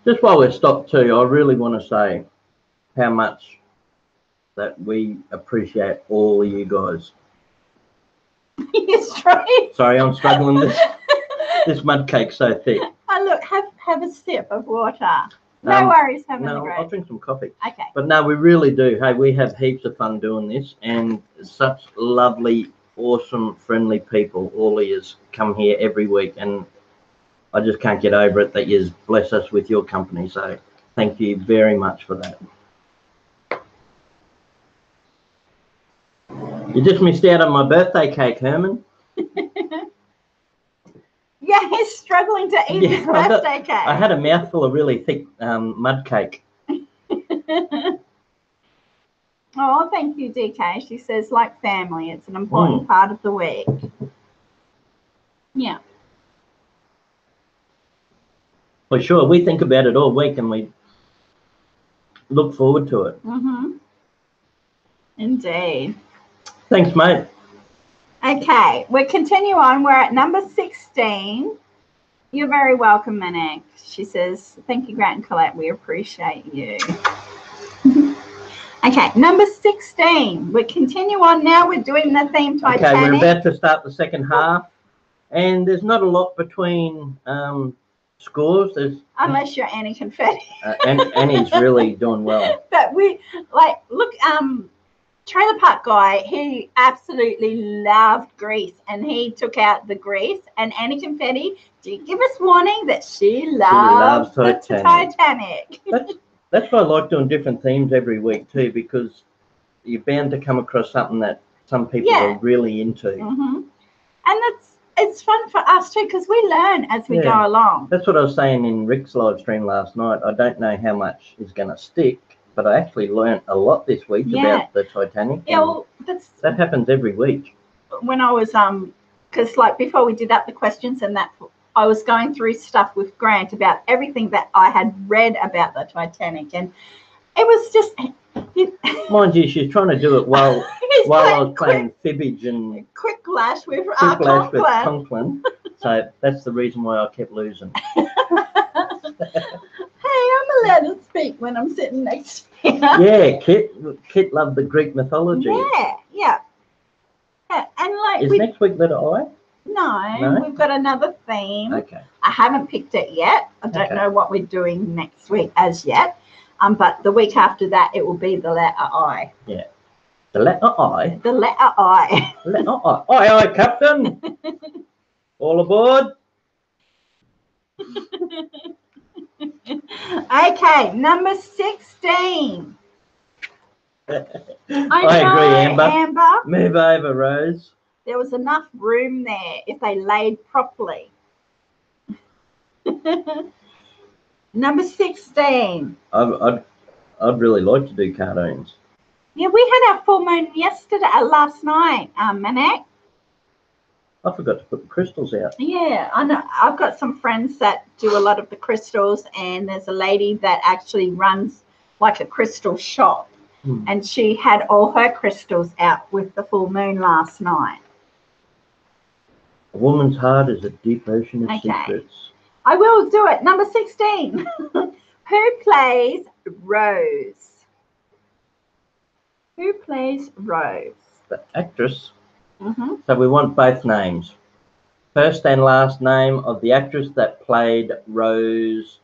B: Just while we're stopped too, I really want to say how much that we appreciate all of you guys.
A: Yes, right.
B: Sorry, I'm struggling. This mud cake's so thick.
A: Oh, look, have a sip of water. No worries, Herman the Great.
B: I'll drink some coffee.
A: Okay.
B: But no, we really do. Hey, we have heaps of fun doing this, and such lovely, awesome, friendly people. All of yous come here every week, and I just can't get over it that you bless us with your company. So thank you very much for that. You just missed out on my birthday cake, Herman.
A: Yeah, he's struggling to eat his birthday cake.
B: I had a mouthful of really thick mud cake.
A: Oh, thank you, DK. She says, like family, it's an important part of the week. Yeah.
B: For sure. We think about it all week and we look forward to it.
A: Indeed.
B: Thanks, mate.
A: Okay, we'll continue on. We're at number 16. You're very welcome, Manek. She says, thank you, Grant and Collette. We appreciate you. Okay, number 16. We continue on now. We're doing the theme Titanic.
B: Okay, we're about to start the second half. And there's not a lot between scores.
A: Unless you're Annie Confetti.
B: Annie's really doing well.
A: But we, like, look, Trailer Park Guy, he absolutely loved Grease, and he took out the Grease. And Annie Confetti did give us warning that she loves the Titanic.
B: That's why I like doing different themes every week too, because you're bound to come across something that some people are really into.
A: And it's fun for us too, because we learn as we go along.
B: That's what I was saying in Rick's live stream last night. I don't know how much is going to stick, but I actually learned a lot this week about the Titanic.
A: Yeah, well,
B: that happens every week.
A: When I was because like before we did up the questions and that, I was going through stuff with Grant about everything that I had read about the Titanic, and it was just.
B: Mind you, she's trying to do it while I was playing fibbage and
A: quick lash with
B: Conklin. So that's the reason why I kept losing.
A: Hey, I'm allowed to speak when I'm sitting next to you.
B: Yeah, Kit loved the Greek mythology.
A: Yeah. And like,
B: is next week letter I?
A: No, we've got another theme.
B: Okay.
A: I haven't picked it yet. I don't know what we're doing next week as yet. But the week after that, it will be the letter I.
B: Yeah. The letter I?
A: The letter I.
B: Letter I. Aye, Captain. All aboard.
A: Okay, number 16.
B: I agree, Amber. Move over, Rose.
A: There was enough room there if they laid properly. Number 16.
B: I'd really like to do cartoons.
A: Yeah, we had our full moon last night, Manak.
B: I forgot to put the crystals out.
A: Yeah, I know. I've got some friends that do a lot of the crystals, and there's a lady that actually runs like a crystal shop, and she had all her crystals out with the full moon last night.
B: A woman's heart is a deep ocean of secrets.
A: I will do it. Number 16. Who plays Rose? Who plays Rose?
B: The actress. So we want both names. First and last name of the actress that played Rose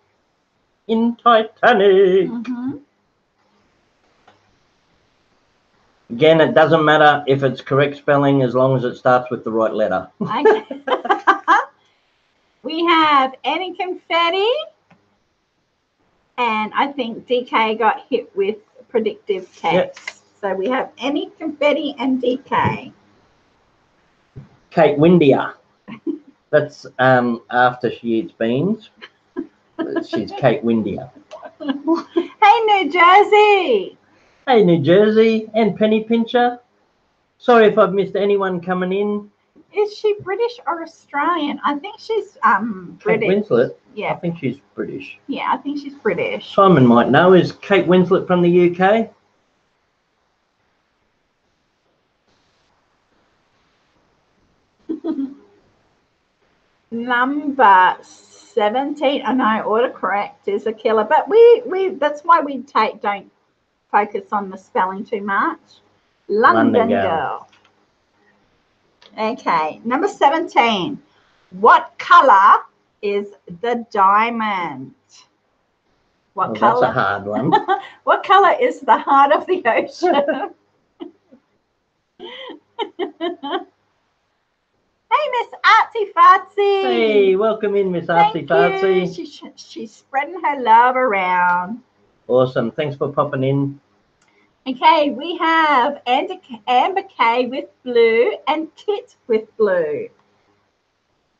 B: in Titanic. Again, it doesn't matter if it's correct spelling as long as it starts with the right letter.
A: Okay. We have any confetti, and I think DK got hit with predictive text. So we have any confetti and DK.
B: Kate Windia. That's after she eats beans. She's Kate Windia.
A: Hey, New Jersey.
B: Hey, New Jersey and Penny Pincher. Sorry if I've missed anyone coming in.
A: Is she British or Australian? I think she's British.
B: Kate Winslet?
A: Yeah.
B: I think she's British.
A: Yeah, I think she's British.
B: Simon might know. Is Kate Winslet from the UK?
A: Number 17. I know autocorrect is a killer, but we that's why we don't focus on the spelling too much. London girl. Okay, number 17. What color is the diamond? What color?
B: That's a hard one.
A: What color is the heart of the ocean? Hey, Miss Artsy Fartsy.
B: Hey, welcome in, Miss Artsy Fartsy.
A: She's spreading her love around.
B: Awesome. Thanks for popping in.
A: Okay, we have Amber K with blue and Kit with blue.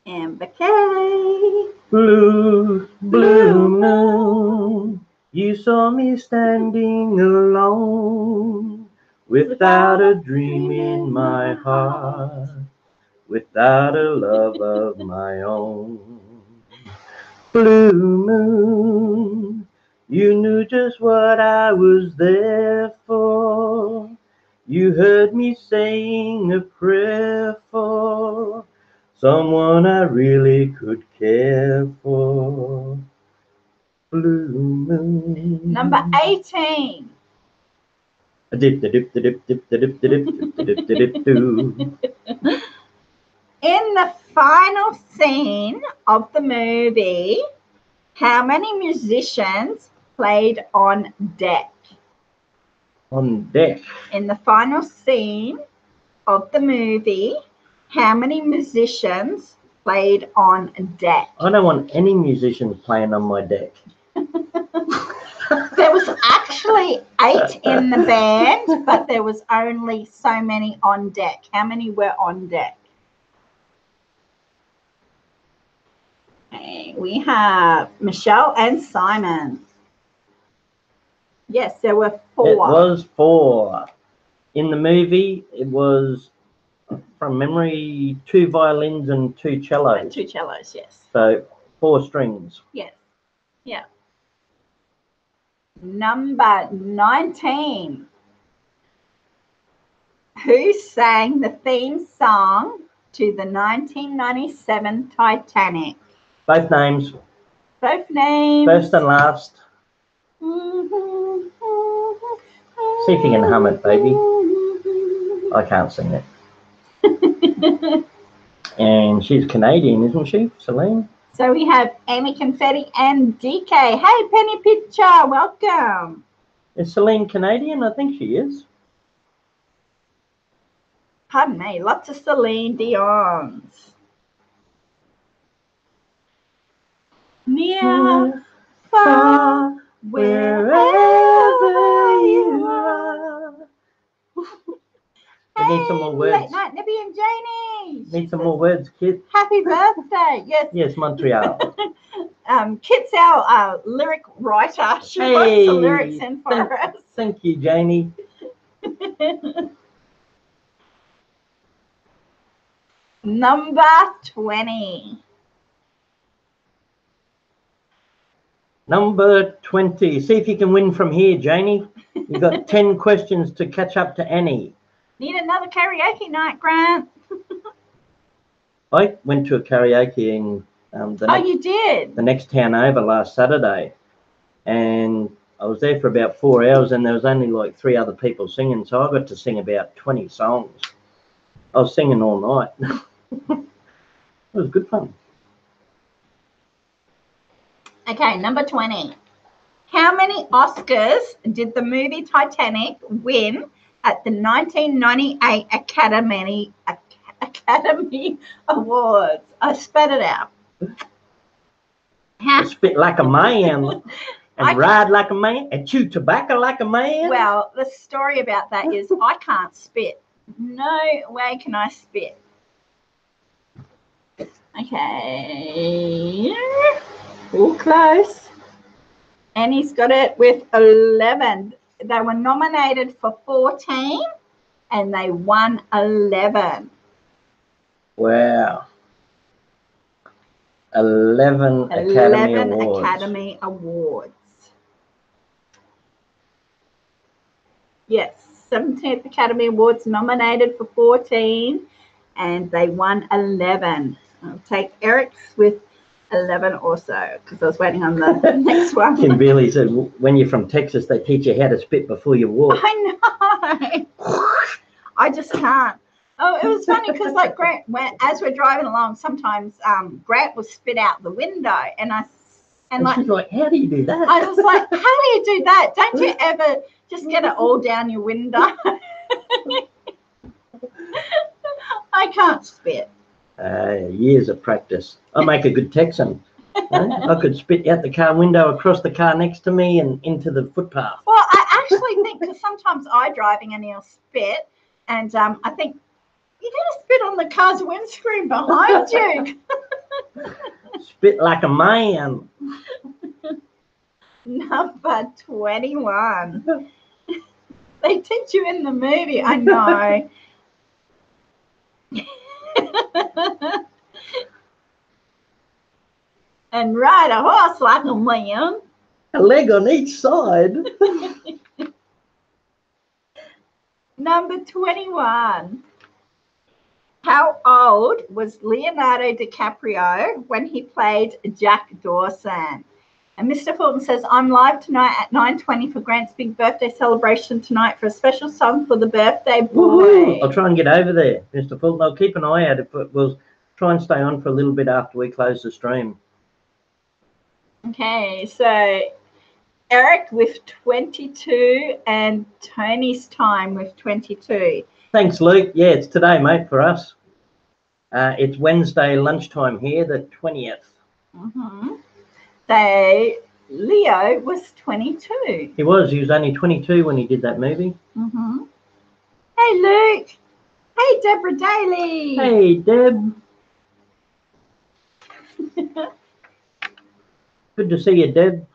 A: Amber K.
B: Blue, blue moon, you saw me standing alone, without a dream in my heart, without a love of my own. Blue moon, you knew just what I was there for. You heard me saying a prayer for someone I really could care for. Blue moon.
A: Number 18.
B: A dip, da dip, da dip, dip, da dip, da dip, dip, da dip, da dip, doo.
A: In the final scene of the movie, how many musicians played on deck?
B: On deck.
A: In the final scene of the movie, how many musicians played on deck?
B: I don't want any musicians playing on my deck.
A: There was actually 8 in the band, but there was only so many on deck. How many were on deck? Okay, we have Michelle and Simon. Yes, there were 4.
B: It was 4. In the movie, it was, from memory, 2 violins and 2 cellos.
A: And 2 cellos, yes.
B: So 4 strings.
A: Yes. Yeah. Number 19. Who sang the theme song to the 1997 Titanic?
B: Both names.
A: Both names.
B: First and last. See if you can hum it, baby. I can't sing it. And she's Canadian, isn't she, Celine?
A: So we have Amy Confetti and DK. Hey, Penny Picture, welcome.
B: Is Celine Canadian? I think she is.
A: Pardon me, lots of Celine Dion's. Near, far, wherever you are.
B: We need some more words.
A: Late night, Nibby and Janie.
B: Need some more words, Kit.
A: Happy birthday. Yes.
B: Yes, Montreal.
A: Kit's our lyric writer. She writes the lyrics in for us.
B: Thank you, Janie.
A: Number 20.
B: Number 20. See if you can win from here, Janie. You've got 10 questions to catch up to Annie.
A: Need another karaoke night, Grant.
B: I went to a karaoke in
A: you did?
B: the next town over last Saturday. And I was there for about 4 hours and there was only like 3 other people singing. So I got to sing about 20 songs. I was singing all night. It was good fun. Okay,
A: number 20. How many Oscars did the movie Titanic win at the 1998 Academy Awards? I spat it out.
B: Spit like a man and ride like a man and chew tobacco like a man.
A: Well, the story about that is I can't spit. No way can I spit. Okay. All close. Annie's got it with 11. They were nominated for 14 and they won 11.
B: Wow. 11
A: Academy Awards. Yes, 17th Academy Awards, nominated for 14 and they won 11. I'll take Eric's with 11 also because I was waiting on the next one.
B: Kim Bailey said, when you're from Texas, they teach you how to spit before you walk.
A: I know. I just can't. Oh, it was funny because like Grant, as we're driving along, sometimes Grant will spit out the window, and
B: she's like, how do you do that?
A: I was like, how do you do that? Don't you ever just get it all down your window? I can't spit.
B: Years of practice. I make a good Texan. I could spit out the car window, across the car next to me, and into the footpath.
A: Well, I actually think because sometimes I'm driving and he'll spit, and I think you're going to spit on the car's windscreen behind you.
B: Spit like a man.
A: Number 21. They teach you in the movie. I know. And ride a horse like a man.
B: A leg on each side.
A: Number 21. How old was Leonardo DiCaprio when he played Jack Dawson? And Mr. Fulton says, I'm live tonight at 9:20 for Grant's big birthday celebration tonight for a special song for the birthday boy.
B: Woo-hoo. I'll try and get over there, Mr. Fulton. I'll keep an eye out. We'll try and stay on for a little bit after we close the stream.
A: Okay, so Eric with 22 and Tony's time with 22.
B: Thanks, Luke. Yeah, it's today, mate, for us. It's Wednesday lunchtime here, the 20th.
A: Mm-hmm. So Leo was 22.
B: He was only 22 when he did that movie.
A: Mm-hmm. Hey, Luke. Hey, Deborah Daly.
B: Hey, Deb. Good to see you, Deb.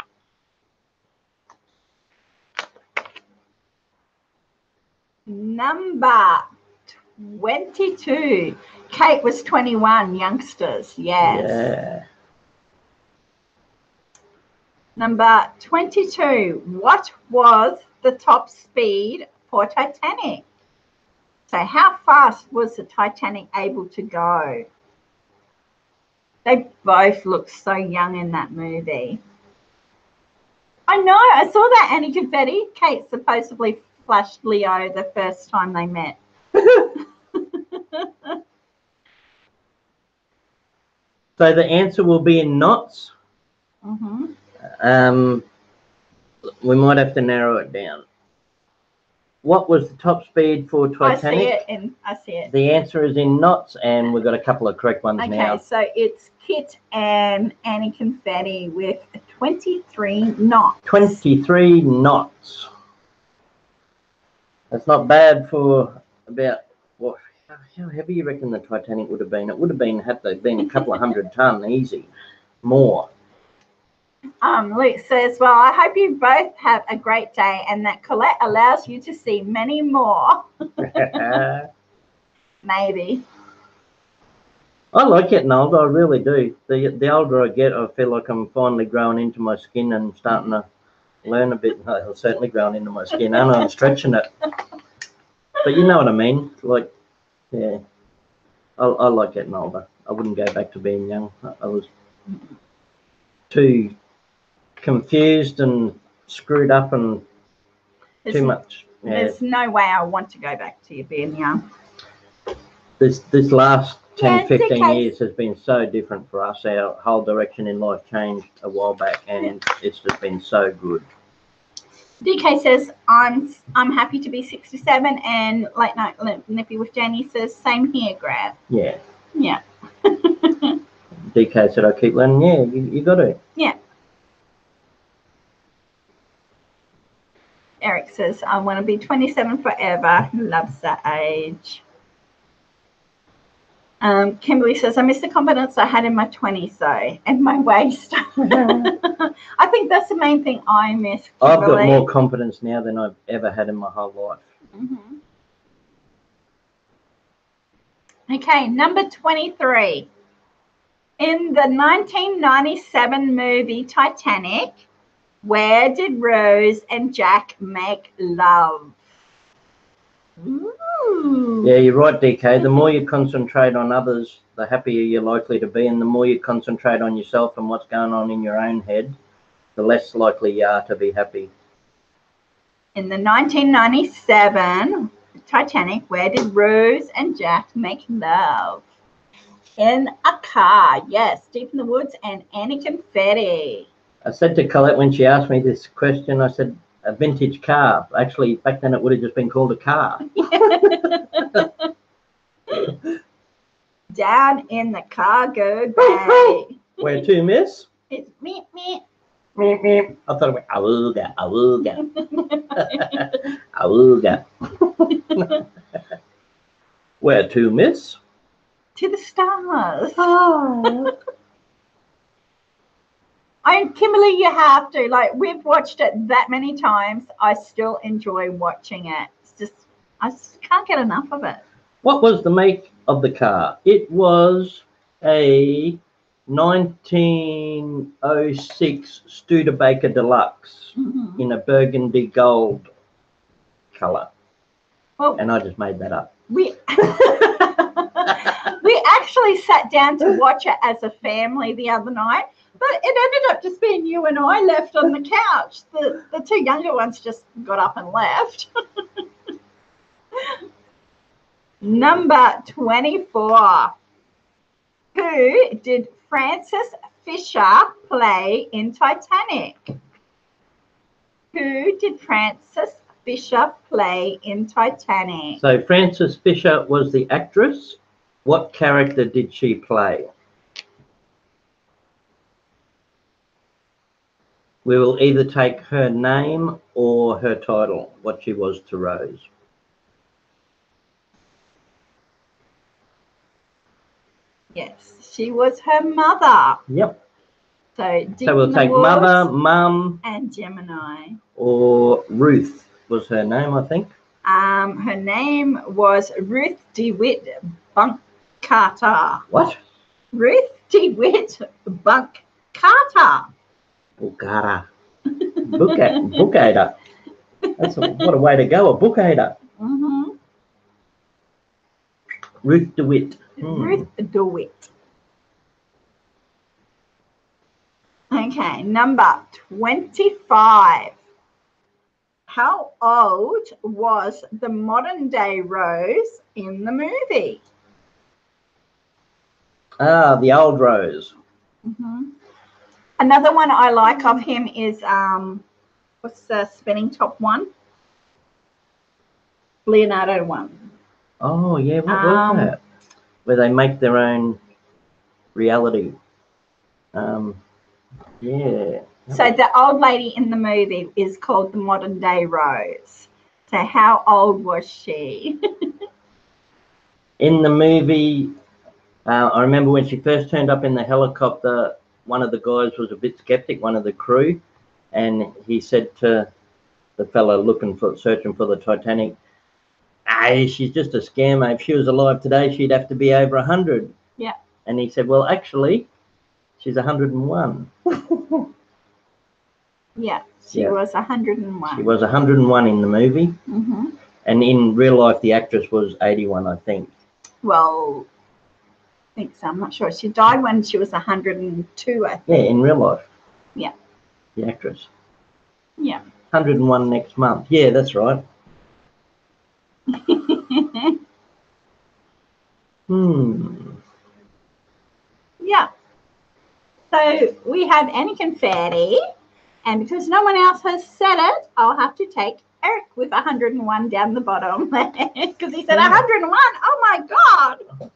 A: Number 22. Kate was 21, youngsters. Yes.
B: Yeah.
A: Number 22. What was the top speed for Titanic? So how fast was the Titanic able to go? They both look so young in that movie. I know. I saw that Annie Confetti. Kate supposedly flashed Leo the first time they met.
B: So the answer will be in knots.
A: Mm-hmm.
B: We might have to narrow it down. What was the top speed for Titanic?
A: I see it.
B: The answer is in knots, and we've got a couple of correct ones now.
A: Okay, so it's Kit and Annie Confetti with 23 knots.
B: 23 knots. That's not bad for about, what? How heavy you reckon the Titanic would have been? It would have been, had to have been a couple of 100 ton, easy. More.
A: Luke says, well, I hope you both have a great day and that Collette allows you to see many more. Maybe.
B: I like getting older, I really do. The older I get, I feel like I'm finally growing into my skin and starting to learn a bit. I'm certainly growing into my skin, and I'm stretching it. But you know what I mean? Like, yeah, I like getting older. I wouldn't go back to being young. I was too confused and screwed up and too much. Yeah.
A: There's no way I want to go back to you being young.
B: This last 10,
A: Yeah,
B: 15
A: okay.
B: years has been so different for us. Our whole direction in life changed a while back, and it's just been so good.
A: DK says, I'm happy to be 67, and Late Night Nippy with Jenny says, same here, Grab.
B: Yeah.
A: Yeah.
B: DK said, I keep learning. Yeah, you got to.
A: Yeah. Eric says, I want to be 27 forever. Loves that age. Kimberly says, I miss the confidence I had in my 20s, though, and my waist. I think that's the main thing I miss, Kimberly.
B: I've got more confidence now than I've ever had in my whole life.
A: Mm-hmm. Okay, number 23. In the 1997 movie Titanic, where did Rose and Jack make love? Ooh.
B: Yeah, you're right, DK. The more you concentrate on others, the happier you're likely to be. And the more you concentrate on yourself and what's going on in your own head, the less likely you are to be happy.
A: In the 1997 Titanic, where did Rose and Jack make love? In a car. Yes, deep in the woods and Annie Confetti.
B: I said to Collette when she asked me this question, I said, a vintage car. Actually, back then it would have just been called a car.
A: Down in the cargo bay.
B: Where to, miss?
A: It's meep, meep.
B: Meep, meep. I thought it went, awooga, awooga. Awooga. Where to, miss?
A: To the stars.
B: Oh.
A: Kimberly, you have to. Like, we've watched it that many times. I still enjoy watching it. It's just, I just can't get enough of it.
B: What was the make of the car? It was a 1906 Studebaker Deluxe in a burgundy gold colour.
A: Well,
B: and I just made that up.
A: We actually sat down to watch it as a family the other night. But it ended up just being you and I left on the couch. The two younger ones just got up and left. Number 24. Who did Frances Fisher play in Titanic? Who did Frances Fisher play in Titanic?
B: So Frances Fisher was the actress. What character did she play? We will either take her name or her title, what she was to Rose.
A: Yes, she was her mother.
B: Yep.
A: So
B: we'll take Mother, Mum,
A: and Gemini.
B: Or Ruth was her name, I think.
A: Her name was Ruth DeWitt Bunk Carter.
B: What?
A: Ruth DeWitt Bunk Carter.
B: Bukara. Bookader. What a way to go, a bookader.
A: Mm-hmm.
B: Ruth DeWitt.
A: Ruth DeWitt. Okay, number 25. How old was the modern day Rose in the movie?
B: Ah, the old Rose.
A: Mm-hmm. Another one I like of him is, what's the spinning top one? Leonardo one.
B: Oh, yeah, what was that? Where they make their own reality. Yeah.
A: So the old lady in the movie is called the modern day Rose. So how old was she?
B: In the movie, I remember when she first turned up in the helicopter, one of the guys was a bit skeptic, one of the crew, and he said to the fella searching for the Titanic, "Hey, she's just a scammer. If she was alive today, she'd have to be over 100.
A: Yeah.
B: And he said, well, actually, she's 101.
A: Yeah, she was 101.
B: She was 101 in the movie.
A: Mm-hmm.
B: And in real life, the actress was 81, I think.
A: Well, I think so. I'm not sure. She died when she was 102, I think.
B: Yeah, in real life.
A: Yeah.
B: The actress.
A: Yeah.
B: 101 next month. Yeah, that's right.
A: Yeah. So we have any confetti, and because no one else has said it, I'll have to take Eric with 101 down the bottom because he said 101. Oh my God.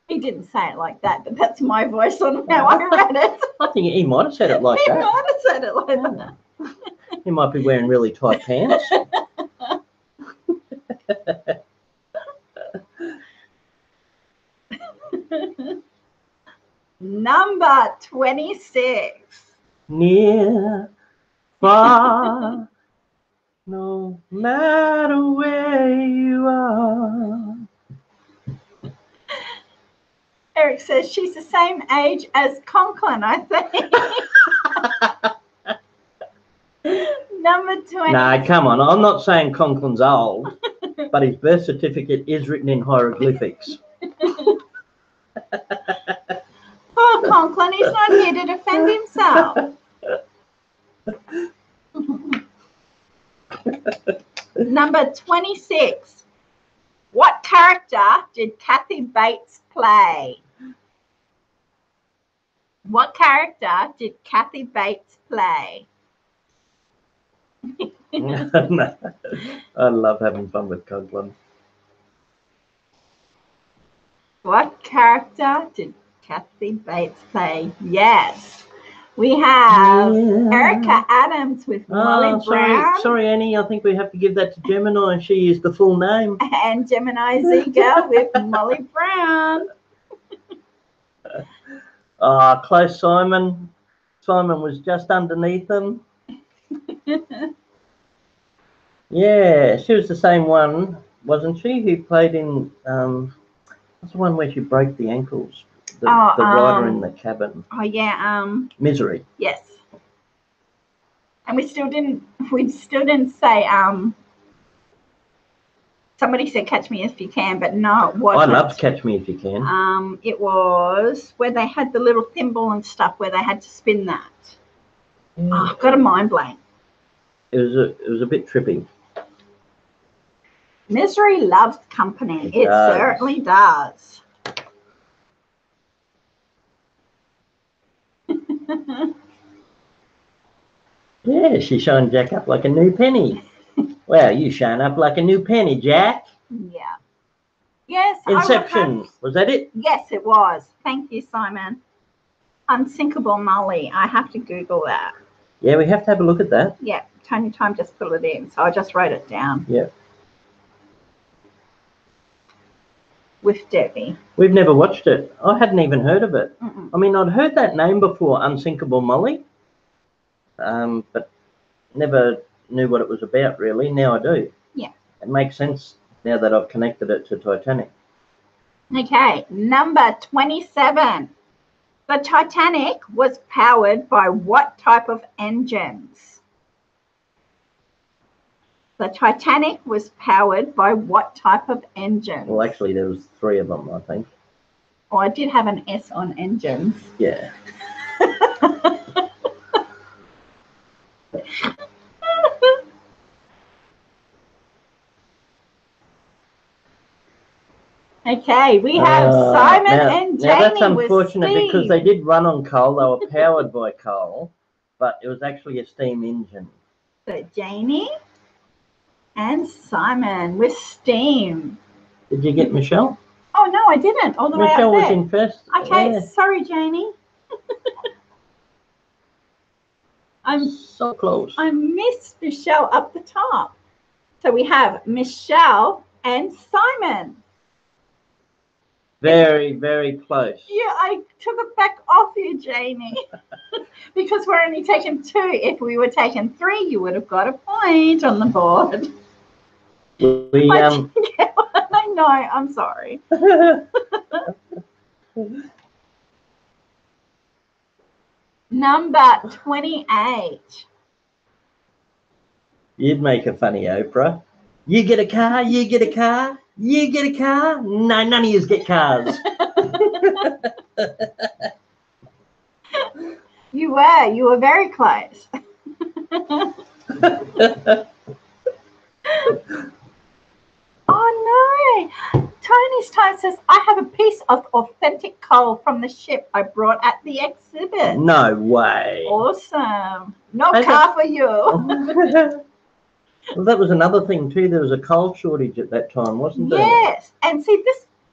A: He didn't say it like that, but that's my voice on how I read it.
B: I think he might have said it like that.
A: He might have said it like that.
B: He might be wearing really tight pants.
A: Number 26.
B: Near, far, no matter where you are.
A: Eric says she's the same age as Conklin, I think. Number 20.
B: No, come on. I'm not saying Conklin's old, but his birth certificate is written in hieroglyphics.
A: Poor Conklin, he's not here to defend himself. Number 26. What character did Kathy Bates play? What character did Kathy Bates play?
B: I love having fun with Conklin.
A: What character did Kathy Bates play? Yes. We have Erica Adams with Molly Brown.
B: Sorry, Annie. I think we have to give that to Gemini. She is the full name.
A: And Gemini Z-Girl with Molly Brown.
B: Close, Simon. Simon was just underneath them. Yeah, she was the same one, wasn't she? Who played in what's the one where she broke the ankles? The rider in the cabin.
A: Oh yeah,
B: Misery.
A: Yes. And we still didn't say somebody said Catch Me If You Can, but no, it wasn't.
B: I loved Catch Me If You Can.
A: It was where they had the little thimble and stuff where they had to spin that. Yeah. Oh, I've got a mind blank.
B: It was a bit trippy.
A: Misery loves company. It certainly does.
B: Yeah, she shone Jack up like a new penny. Well, you shine up like a new penny, Jack.
A: Yeah. Yes.
B: Inception. Was that it?
A: Yes, it was. Thank you, Simon. Unsinkable Molly. I have to Google that.
B: Yeah, we have to have a look at that.
A: Yeah, Tony Time just put it in, so I just wrote it down.
B: Yeah.
A: With Debbie.
B: We've never watched it. I hadn't even heard of it.
A: Mm-mm.
B: I mean, I'd heard that name before, Unsinkable Molly, but never knew what it was about, really. Now I do.
A: Yeah.
B: It makes sense now that I've connected it to Titanic.
A: Okay, number 27. The Titanic was powered by what type of engines? The Titanic was powered by what type of engines?
B: Well, actually, there was 3 of them, I think.
A: Oh, I did have an S on engines.
B: Yeah.
A: Okay, we have Simon and Jamie.
B: Now that's unfortunate
A: with
B: because they did run on coal. They were powered by coal, but it was actually a steam engine.
A: So Jamie and Simon with steam.
B: Did you get Michelle?
A: Oh no, I didn't. All the
B: Michelle
A: way
B: was
A: up there.
B: in first.
A: Okay,
B: Yeah.
A: sorry, Jamie. I'm
B: So close.
A: I missed Michelle up the top. So we have Michelle and Simon.
B: Very, very close.
A: Yeah, I took it back off you, Jamie, because we're only taking 2. If we were taking 3, you would have got a point on the board.
B: We
A: I know. I'm sorry. Number 28.
B: You'd make a funny Oprah. You get a car, you get a car, you get a car. No, none of yous get cars.
A: You were very close. Oh no! Tony's Time says, I have a piece of authentic coal from the ship I brought at the exhibit.
B: No way.
A: Awesome. No car for you.
B: Well, that was another thing too. There was a coal shortage at that time, wasn't there?
A: Yes, and see,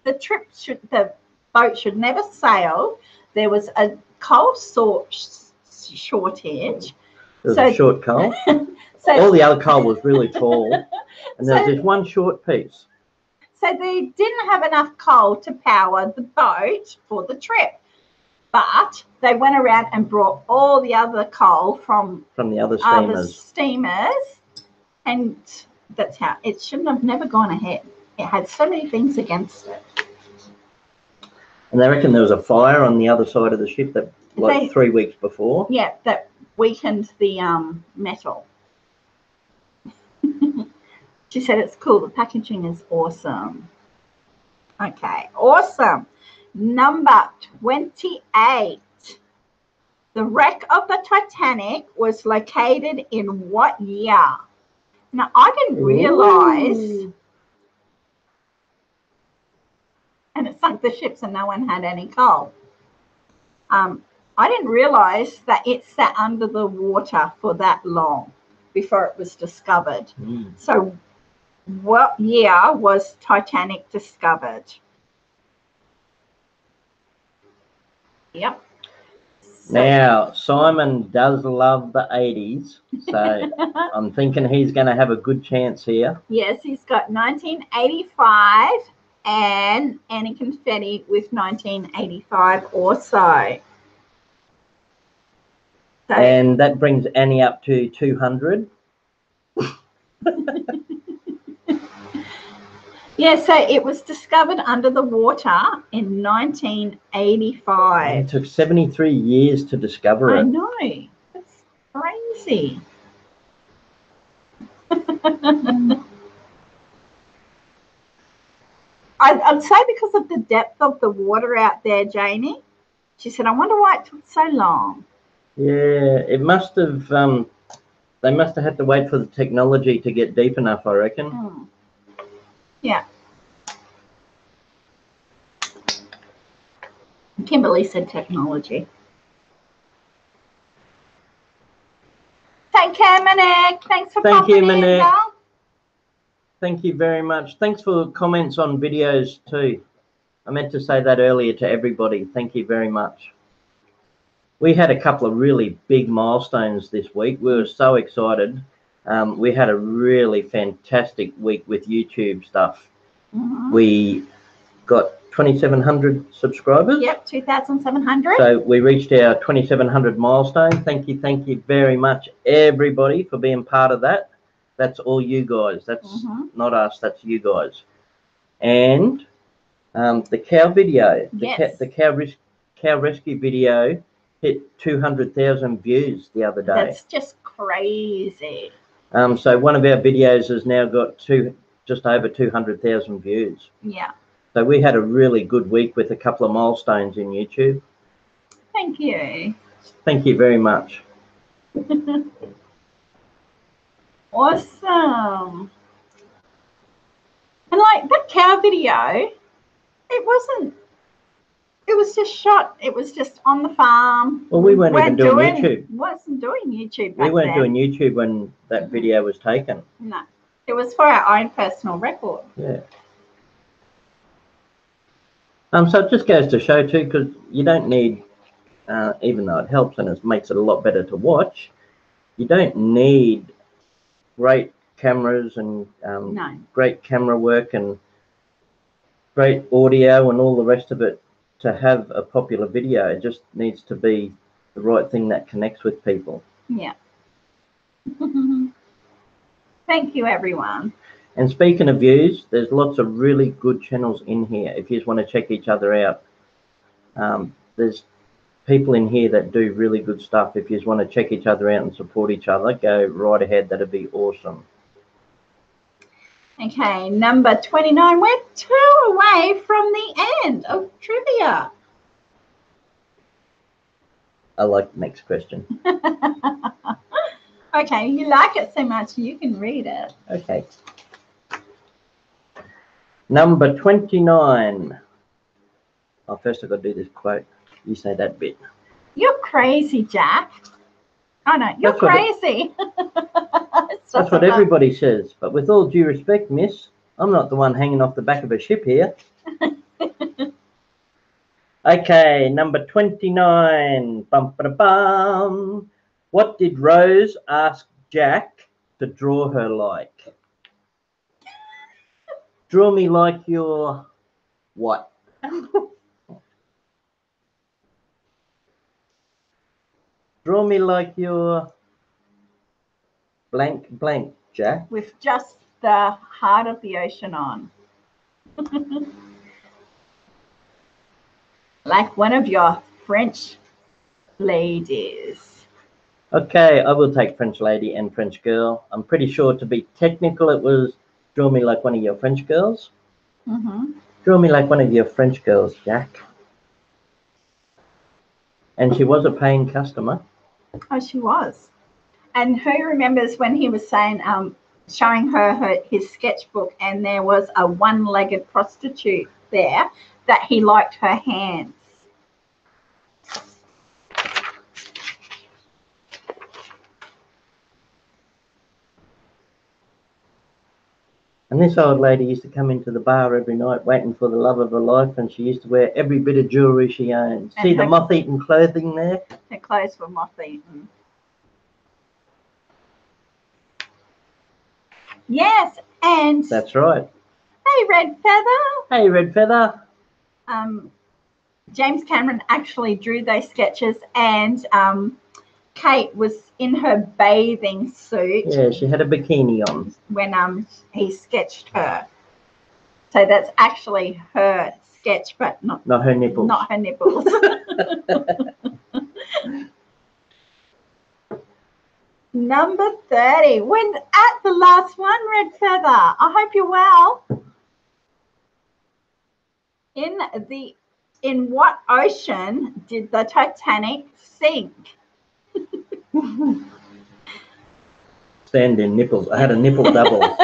A: the boat should never sail. There was a coal shortage.
B: There was a short coal. All the other coal was really tall, and there was this one short piece.
A: So they didn't have enough coal to power the boat for the trip, but they went around and brought all the other coal from
B: the other
A: steamers, and that's how it shouldn't have never gone ahead. It had so many things against it.
B: And they reckon there was a fire on the other side of the ship that 3 weeks before.
A: Yeah, that weakened the metal. She said it's cool. The packaging is awesome. Okay, awesome. Number 28. The wreck of the Titanic was located in what year? Now, I didn't realize, and it sunk the ship so no one had any coal. I didn't realize that it sat under the water for that long before it was discovered. So what year was Titanic discovered? Yep.
B: Now, Simon does love the 80s, so I'm thinking he's going to have a good chance here.
A: Yes, he's got 1985 and Annie Confetti with 1985 also. So,
B: and that brings Annie up to 200.
A: yeah, so it was discovered under the water in 1985.
B: It took 73 years to discover it.
A: I know. That's crazy. I'd say because of the depth of the water out there, Jamie. She said, I wonder why it took so long.
B: Yeah, it must have, they must have had to wait for the technology to get deep enough, I reckon.
A: Yeah. Kimberly said technology. Take care, Monique. Thanks for popping in, Monique.
B: Thank you very much. Thanks for comments on videos too. I meant to say that earlier to everybody. Thank you very much. We had a couple of really big milestones this week. We were so excited. We had a really fantastic week with YouTube stuff. We got 2,700 subscribers.
A: Yep, 2,700.
B: So we reached our 2,700 milestone. Thank you very much, everybody, for being part of that. That's all you guys. That's not us. That's you guys. And the cow video, the cow rescue video, hit 200,000 views the other day.
A: That's just crazy.
B: So one of our videos has now got just over 200,000 views.
A: Yeah.
B: So we had a really good week with a couple of milestones in YouTube.
A: Thank you.
B: Thank you very much.
A: Awesome. And like that cow video, it was just shot. It was just on the farm.
B: Well, we weren't even doing YouTube.
A: Wasn't doing YouTube back
B: We weren't
A: then.
B: doing YouTube when that video was taken.
A: No. It was for our own personal record.
B: Yeah. So it just goes to show too, because you don't need, even though it helps and it makes it a lot better to watch, you don't need great cameras and great camera work and great audio and all the rest of it to have a popular video. It just needs to be the right thing that connects with people.
A: Yeah. Thank you, everyone.
B: And speaking of views, there's lots of really good channels in here if you just want to check each other out. There's people in here that do really good stuff. If you just want to check each other out and support each other, go right ahead. That'd be awesome.
A: Okay, number 29. We're 2 away from the end of trivia.
B: I like the next question.
A: Okay, you like it so much, you can read it.
B: Okay. Number 29. Oh, first I've got to do this quote. You say that bit.
A: You're crazy, Jack. Oh, no, you're crazy.
B: That's what everybody says. But with all due respect, miss, I'm not the one hanging off the back of a ship here. Okay, number 29. Bum, ba, bum. What did Rose ask Jack to draw her like? Draw me like your what? Draw me like your blank blank, Jack.
A: With just the heart of the ocean on. Like one of your French ladies.
B: Okay, I will take French lady and French girl. I'm pretty sure to be technical, it was draw me like one of your French girls. Draw me like one of your French girls, Jack. And she was a paying customer.
A: Oh, she was. And who remembers when he was saying, showing her his sketchbook, and there was a one-legged prostitute there that he liked her hands.
B: And this old lady used to come into the bar every night waiting for the love of her life, and she used to wear every bit of jewellery she owned. See the moth-eaten clothing there?
A: Her clothes were moth-eaten. Yes, and...
B: That's right.
A: Hey, Red Feather.
B: Hey, Red Feather.
A: James Cameron actually drew those sketches, and Kate was in her bathing suit.
B: Yeah, she had a bikini on.
A: When he sketched her. So that's actually her sketch, but not
B: her nipples.
A: Not her nipples. Number 30. We're at the last one, Red Feather. I hope you're well. In what ocean did the Titanic sink?
B: Stand in nipples. I had a nipple double.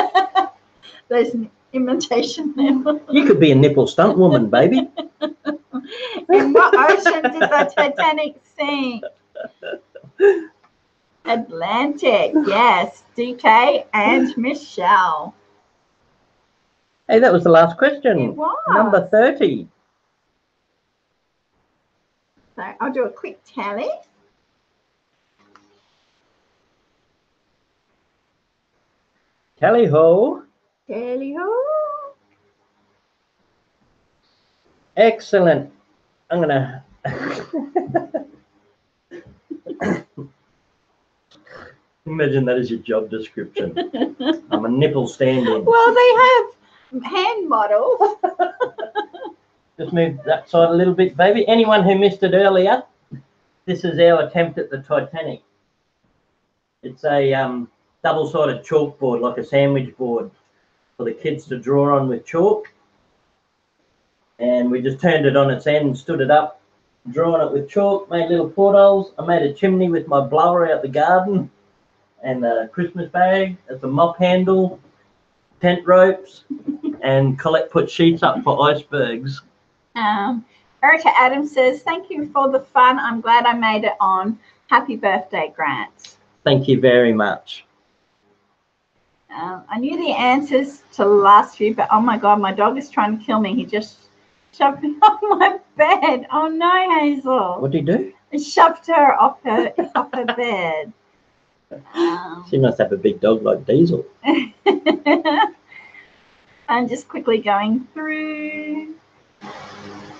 A: Those imitation nipples.
B: You could be a nipple stunt woman, baby.
A: In what ocean did the Titanic sink? Atlantic. Yes. DK and Michelle.
B: Hey, that was the last question.
A: It was.
B: Number 30.
A: So I'll do a quick tally.
B: Tally ho.
A: Tally ho.
B: Excellent. I'm gonna imagine that is your job description. I'm a nipple stand-in.
A: Well, they have hand models.
B: Just move that side a little bit, baby. Anyone who missed it earlier, this is our attempt at the Titanic. It's a double-sided chalkboard, like a sandwich board, for the kids to draw on with chalk. And we just turned it on its end, stood it up, drawn it with chalk, made little portholes. I made a chimney with my blower out the garden, and a Christmas bag as a mop handle, tent ropes, and Collette put sheets up for icebergs.
A: Erica Adams says, thank you for the fun. I'm glad I made it on. Happy birthday, Grant.
B: Thank you very much.
A: I knew the answers to the last few, but oh my God, my dog is trying to kill me. He just shoved me off my bed. Oh no, Hazel.
B: What did he do?
A: He shoved her off her bed.
B: She must have a big dog like Diesel.
A: I'm just quickly going through.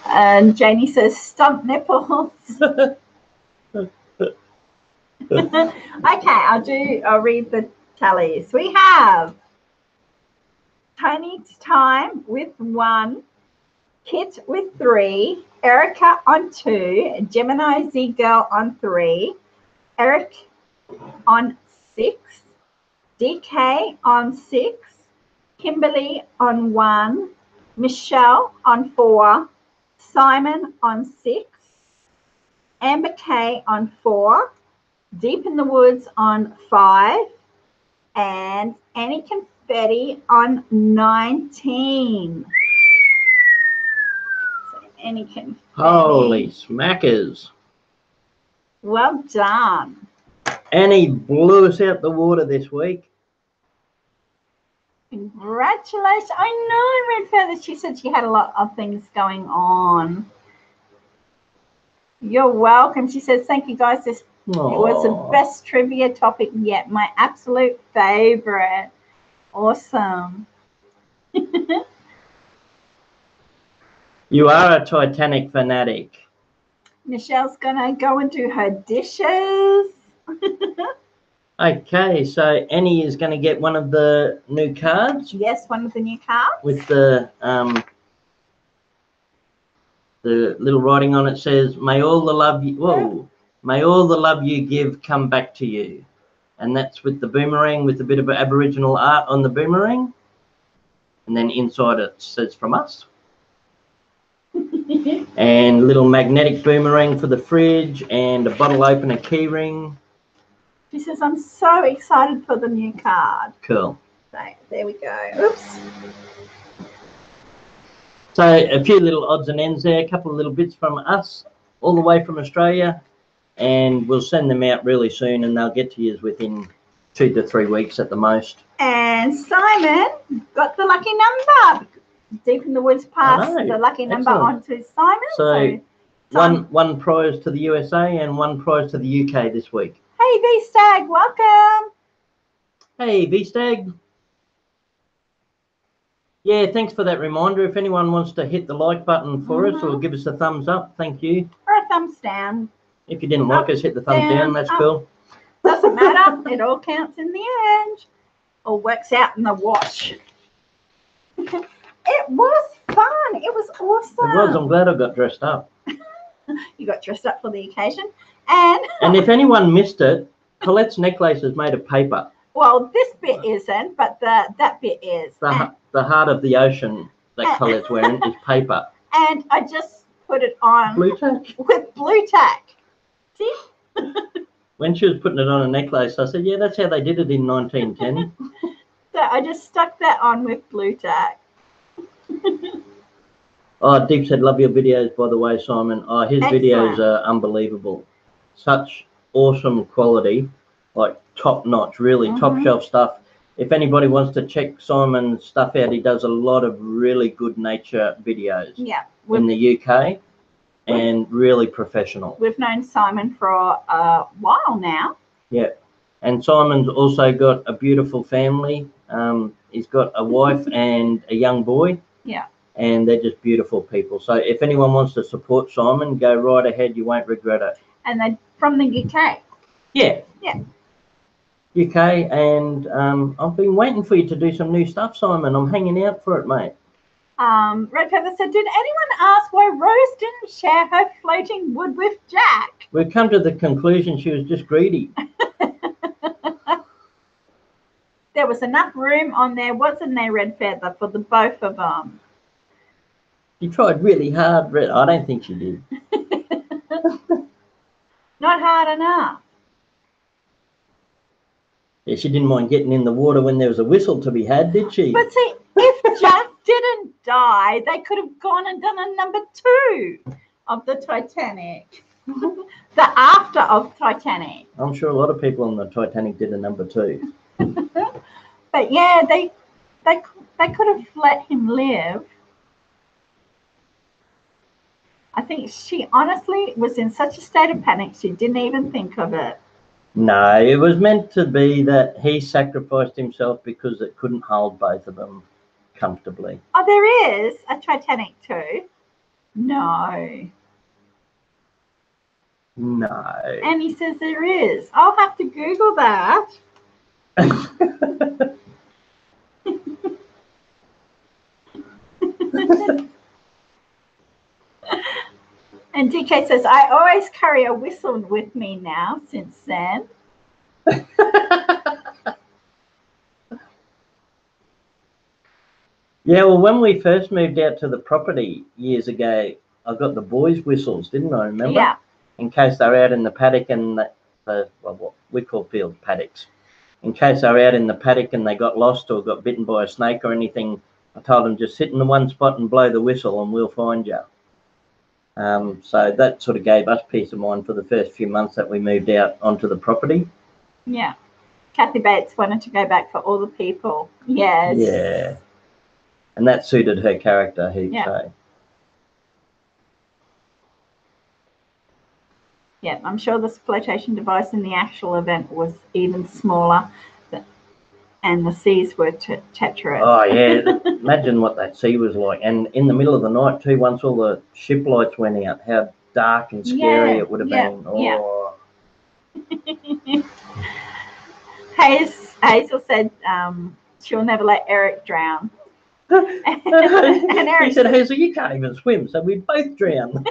A: And Janie says, stump nipples. Okay, I'll read the tallies. We have Tony's time with 1, Kit with 3, Erica on 2, Gemini Z Girl on 3, Eric on 6, DK on 6, Kimberly on 1, Michelle on 4, Simon on 6, Amber K on 4, Deep in the Woods on 5, and Annie Confetti on 19. So Annie Confetti.
B: Holy smackers.
A: Well done.
B: Annie blew us out the water this week.
A: Congratulations. I know I read further. She said she had a lot of things going on. You're welcome. She says, thank you guys. This It was the best trivia topic yet. My absolute favorite. Awesome.
B: You are a Titanic fanatic.
A: Michelle's going to go and do her dishes.
B: Okay, so Annie is going to get one of the new cards.
A: Yes, one of the new cards.
B: With the little writing on it says, may all the love you, whoa, may all the love you give come back to you. And that's with the boomerang, with a bit of Aboriginal art on the boomerang. And then inside it says from us. And little magnetic boomerang for the fridge and a bottle opener key ring.
A: She says, I'm so excited for the new card.
B: Cool.
A: So there we go. Oops.
B: So a few little odds and ends there, a couple of little bits from us, all the way from Australia. And we'll send them out really soon, and they'll get to you within 2 to 3 weeks at the most.
A: And Simon got the lucky number. Deep in the Woods passed the lucky number on to Simon.
B: So one prize to the USA and one prize to the UK this week.
A: Hey, V-Stag, welcome.
B: Hey, V-Stag. Yeah, thanks for that reminder. If anyone wants to hit the like button for us or give us a thumbs up, thank you.
A: Or a thumbs down.
B: If you didn't like us, hit the thumbs down. That's cool.
A: Doesn't matter. It all counts in the end. All works out in the wash. It was fun. It was awesome.
B: It was. I'm glad I got dressed up.
A: You got dressed up for the occasion. And
B: if anyone missed it, Colette's necklace is made of paper.
A: Well, this bit isn't, but that bit is.
B: The heart of the ocean that Colette's wearing is paper.
A: And I just put it on
B: blue tack.
A: With blue tack. See?
B: When she was putting it on a necklace, I said, yeah, that's how they did it in 1910.
A: So I just stuck that on with blue tack.
B: Oh, Deep said, love your videos, by the way, Simon. Oh, his videos are unbelievable. Such awesome quality, like top-notch, really top-shelf stuff. If anybody wants to check Simon's stuff out, he does a lot of really good nature videos in the UK and really professional.
A: We've known Simon for a while now.
B: Yeah. And Simon's also got a beautiful family He's got a wife and a young boy.
A: Yeah.
B: And they're just beautiful people. So if anyone wants to support Simon, go right ahead. You won't regret it.
A: And they're from the UK.
B: Yeah.
A: Yeah.
B: UK, and I've been waiting for you to do some new stuff, Simon. I'm hanging out for it, mate.
A: Red Feather said, did anyone ask why Rose didn't share her floating wood with Jack?
B: We've come to the conclusion she was just greedy.
A: There was enough room on there, wasn't there, Red Feather, for the both of them?
B: She tried really hard, Red. I don't think she did.
A: Not hard enough.
B: Yeah, she didn't mind getting in the water when there was a whistle to be had, did she?
A: But see, if Jack didn't die, they could have gone and done a number 2 of the Titanic. The after of Titanic.
B: I'm sure a lot of people on the Titanic did a number 2.
A: But yeah, they could have let him live. I think she honestly was in such a state of panic, she didn't even think of it.
B: No, it was meant to be that he sacrificed himself because it couldn't hold both of them comfortably.
A: Oh, there is a Titanic 2? No.
B: No.
A: And he says there is. I'll have to Google that. And DK says, I always carry a whistle with me now since then.
B: Yeah, well, when we first moved out to the property years ago, I got the boys' whistles, didn't I? Remember?
A: Yeah.
B: In case they're out in the paddock and what we call field paddocks. In case they're out in the paddock and they got lost or got bitten by a snake or anything, I told them just sit in the one spot and blow the whistle and we'll find you. So that sort of gave us peace of mind for the first few months that we moved out onto the property.
A: Yeah. Kathy Bates wanted to go back for all the people. Yes.
B: Yeah. And that suited her character, he'd say.
A: Yeah, I'm sure the flotation device in the actual event was even smaller, and the seas were treacherous.
B: Oh, yeah. Imagine what that sea was like. And in the middle of the night, too, once all the ship lights went out, how dark and scary it would have been. Oh.
A: Hazel said she'll never let Eric drown.
B: And Eric, he said, Hazel, you can't even swim, so we'd both drown.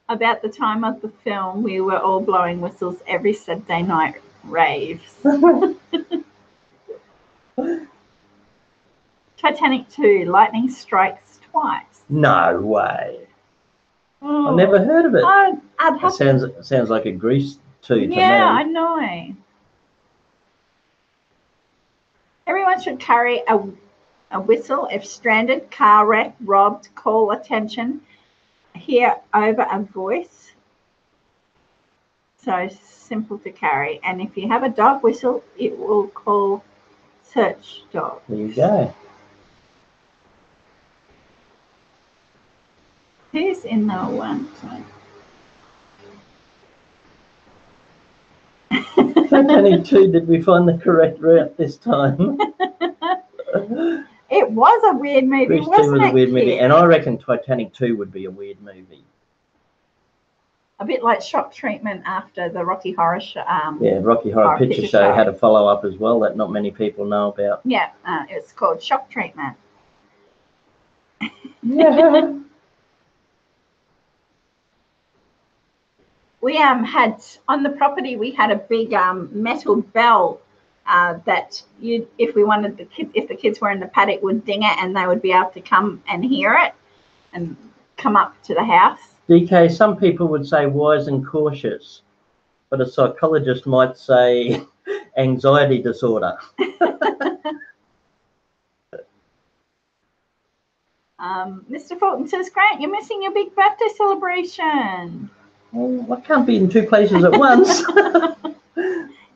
A: About the time of the film, we were all blowing whistles every Saturday night raves. Titanic 2, lightning strikes twice.
B: No way.
A: Oh,
B: I never heard of it.
A: It
B: sounds like a grease tooth to me.
A: Yeah, I know. Everyone should carry a whistle if stranded, car wreck, robbed, call attention. Hear over a voice, so simple to carry, and if you have a dog whistle, it will call search dog.
B: There you go.
A: Who's in the one?
B: Titanic 2, did we find the correct route this time?
A: It was a weird movie,
B: Grease 2
A: wasn't
B: was
A: it?
B: a weird movie, and I reckon Titanic 2 would be a weird movie.
A: A bit like Shock Treatment after the Rocky Horror Show.
B: Yeah, Rocky Horror Picture Show had a follow-up as well that not many people know about.
A: Yeah, it's called Shock Treatment.
B: Yeah.
A: We had on the property. We had a big metal bell that if we wanted if the kids were in the paddock, would ding it, and they would be able to come and hear it and come up to the house.
B: DK, some people would say wise and cautious, but a psychologist might say anxiety disorder.
A: Mr. Fulton says, Grant, you're missing your big birthday celebration.
B: Well, I can't be in two places at once.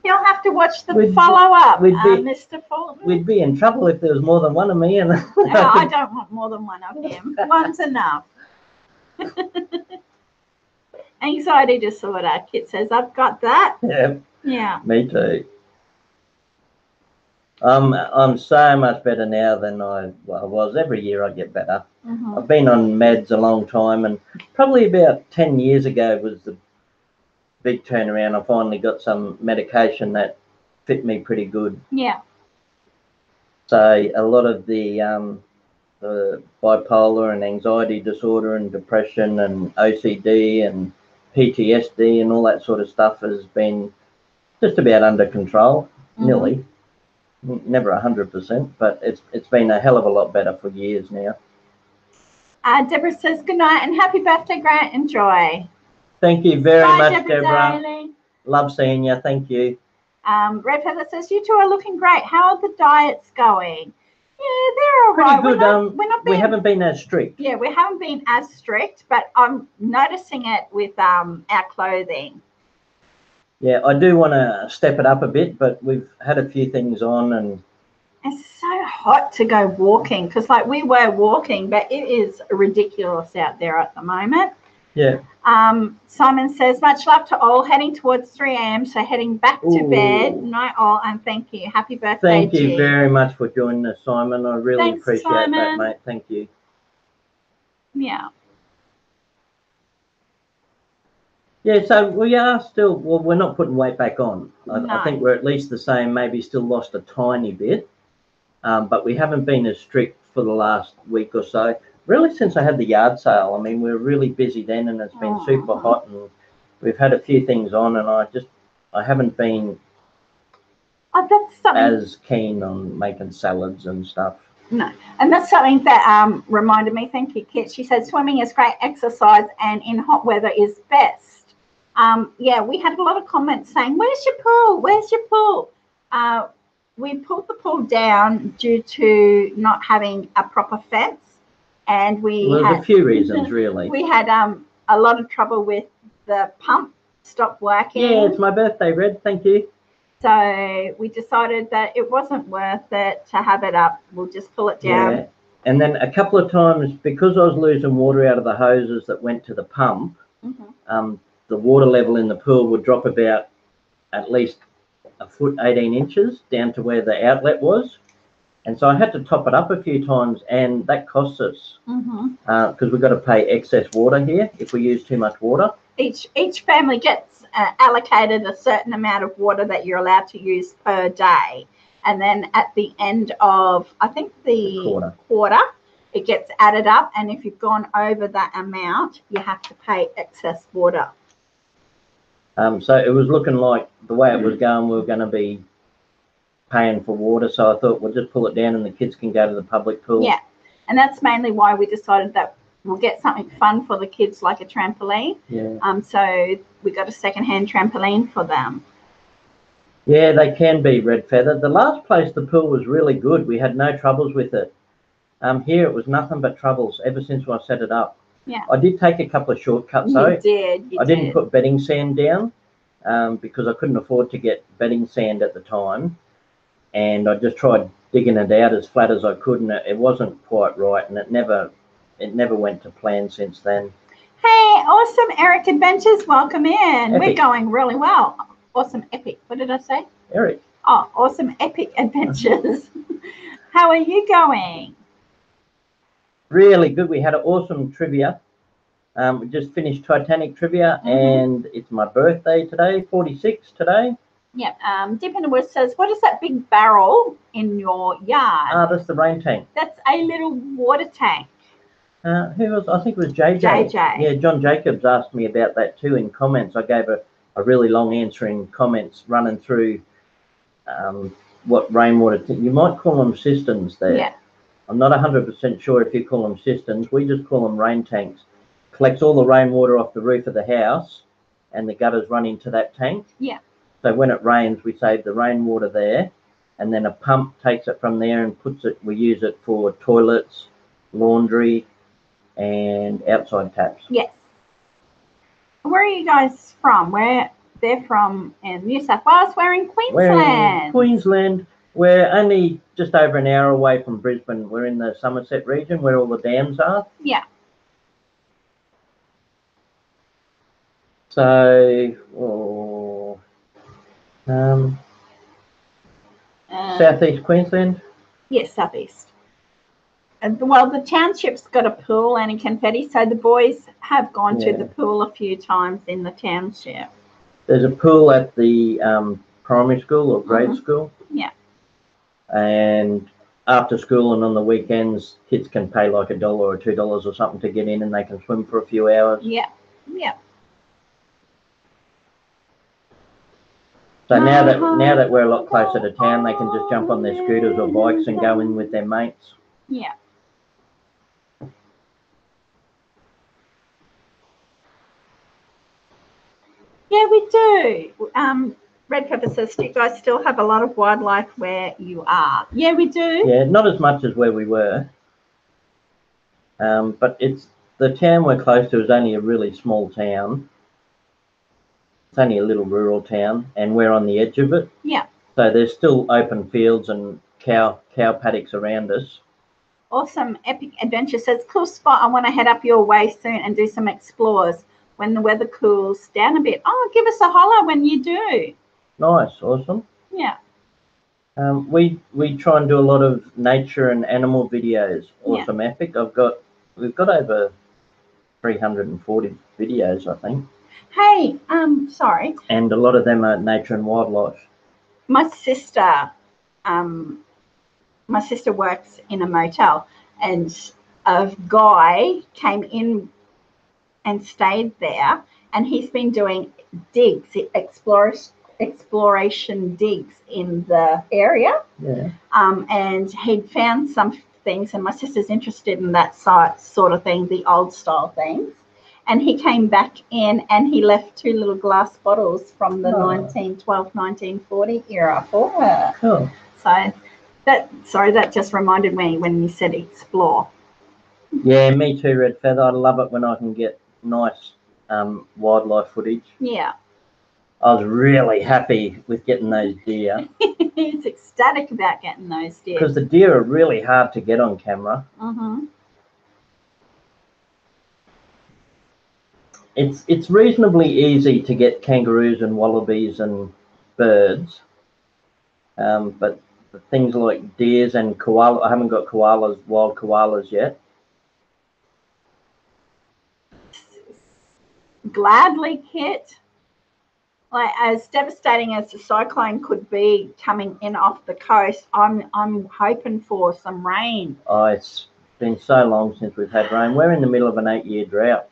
A: You'll have to watch the follow-up, Mr. Fulton.
B: We'd be in trouble if there was more than one of me. And
A: I don't want more than one of him. One's enough. Anxiety disorder. Kit says, I've got that.
B: Yeah.
A: Yeah.
B: Me too. I'm so much better now than I was. Every year I get better. I've been on meds a long time, and probably about 10 years ago was the big turnaround. I finally got some medication that fit me pretty good.
A: Yeah.
B: So a lot of the bipolar and anxiety disorder and depression and OCD and PTSD and all that sort of stuff has been just about under control, nearly. Never 100%, but it's been a hell of a lot better for years now.
A: Deborah says good night and happy birthday, Grant. Enjoy.
B: Thank you very
A: Bye,
B: much, Deborah. Love seeing you. Thank you.
A: Red Feather says you two are looking great. How are the diets going? Yeah, they're all
B: Pretty
A: right.
B: good.
A: We
B: haven't been as strict.
A: Yeah, we haven't been as strict, but I'm noticing it with our clothing.
B: Yeah, I do want to step it up a bit, but we've had a few things on, and
A: it's so hot to go walking because, like, we were walking, but it is ridiculous out there at the moment.
B: Yeah.
A: Simon says, much love to all. Heading towards 3 a.m., so heading back to bed. Night all, and thank you. Happy birthday,
B: Thank you very much for joining us, Simon. I really appreciate
A: Simon.
B: that, mate. Thank you.
A: Yeah.
B: Yeah, so we are still, well, we're not putting weight back on. I think we're at least the same, maybe still lost a tiny bit, but we haven't been as strict for the last week or so. Really, since I had the yard sale, I mean, we're really busy then, and it's been super hot, and we've had a few things on, and I haven't been as keen on making salads and stuff.
A: No, and that's something that reminded me. Thank you, Kit. She said swimming is great exercise, and in hot weather is best. Yeah, we had a lot of comments saying, "Where's your pool? Where's your pool?" We pulled the pool down due to not having a proper fence, and
B: there's a few reasons, really.
A: We had a lot of trouble with the pump stopped working.
B: Yeah, it's my birthday, Red. Thank you.
A: So we decided that it wasn't worth it to have it up. We'll just pull it down.
B: Yeah, and then a couple of times, because I was losing water out of the hoses that went to the pump, the water level in the pool would drop about at least a foot 18 inches down to where the outlet was. And so I had to top it up a few times, and that costs us because we've got to pay excess water here if we use too much water.
A: Each family gets allocated a certain amount of water that you're allowed to use per day. And then at the end of, I think, the quarter, it gets added up. And if you've gone over that amount, you have to pay excess water.
B: So it was looking like the way it was going, we were going to be paying for water. So I thought we'll just pull it down and the kids can go to the public pool.
A: Yeah, and that's mainly why we decided that we'll get something fun for the kids, like a trampoline.
B: Yeah.
A: So we got a second-hand trampoline for them.
B: Yeah, they can be, Red Feather. The last place, the pool was really good. We had no troubles with it. Here it was nothing but troubles ever since I set it up.
A: Yeah.
B: I did take a couple of shortcuts though.
A: You did.
B: I didn't put bedding sand down because I couldn't afford to get bedding sand at the time, and I just tried digging it out as flat as I could, and it wasn't quite right, and it never went to plan since then.
A: Hey, awesome Eric Adventures, welcome in.
B: Epic.
A: We're going really well. Awesome epic. What did I say?
B: Eric.
A: Oh, awesome epic adventures. How are you going?
B: Really good. We had an awesome trivia. We just finished Titanic trivia, and it's my birthday today, 46 today.
A: Yep. Dip in the Woods says, what is that big barrel in your yard?
B: That's the rain tank.
A: That's a little water tank.
B: Who was? I think it was JJ.
A: JJ.
B: Yeah, John Jacobs asked me about that too in comments. I gave a really long answer in comments running through what rainwater, you might call them cisterns there.
A: Yeah.
B: I'm not 100% sure if you call them cisterns. We just call them rain tanks. Collects all the rainwater off the roof of the house, and the gutters run into that tank.
A: Yeah.
B: So when it rains, we save the rainwater there, and then a pump takes it from there and puts it. We use it for toilets, laundry, and outside taps.
A: Yes. Where are you guys from? They're from in New South Wales. We're in Queensland.
B: We're in Queensland. We're only just over an hour away from Brisbane. We're in the Somerset region where all the dams are.
A: Yeah.
B: So, Southeast Queensland?
A: Yes, southeast. Well, the township's got a pool and a confetti, so the boys have gone to the pool a few times in the township.
B: There's a pool at the primary school or grade school.
A: Yeah.
B: And after school and on the weekends, kids can pay like $1 or $2 or something to get in, and they can swim for a few hours.
A: Yeah, yeah.
B: So now that we're a lot closer to town, they can just jump on their scooters or bikes and go in with their mates.
A: Yeah. Yeah, we do. Red Pepper says, do you guys still have a lot of wildlife where you are? Yeah, we do.
B: Yeah, not as much as where we were. But it's the town we're close to is only a really small town. It's only a little rural town, and we're on the edge of it.
A: Yeah.
B: So there's still open fields and cow paddocks around us.
A: Awesome. Epic Adventure says, cool spot. I want to head up your way soon and do some explores when the weather cools down a bit. Oh, give us a holler when you do.
B: Nice, awesome.
A: Yeah.
B: We try and do a lot of nature and animal videos. Awesome, epic. We've got over 340 videos, I think.
A: Hey, sorry.
B: And a lot of them are nature and wildlife.
A: My sister works in a motel, and a guy came in and stayed there, and he's been doing digs, exploration digs in the area.
B: Yeah.
A: And he'd found some things, and my sister's interested in that sort of thing, the old style things. And he came back in and he left 2 little glass bottles from the 1912, 1940 era for her.
B: Cool.
A: So that just reminded me when you said explore.
B: Yeah, me too, Red Feather. I love it when I can get nice wildlife footage.
A: Yeah.
B: I was really happy with getting those deer.
A: He's ecstatic about getting those deer.
B: Because the deer are really hard to get on camera.
A: Mm-hmm.
B: It's reasonably easy to get kangaroos and wallabies and birds, but things like deers and koalas, I haven't got wild koalas yet.
A: Gladly, Kit. Like, as devastating as the cyclone could be coming in off the coast, I'm hoping for some rain.
B: Oh, it's been so long since we've had rain. We're in the middle of an 8-year drought.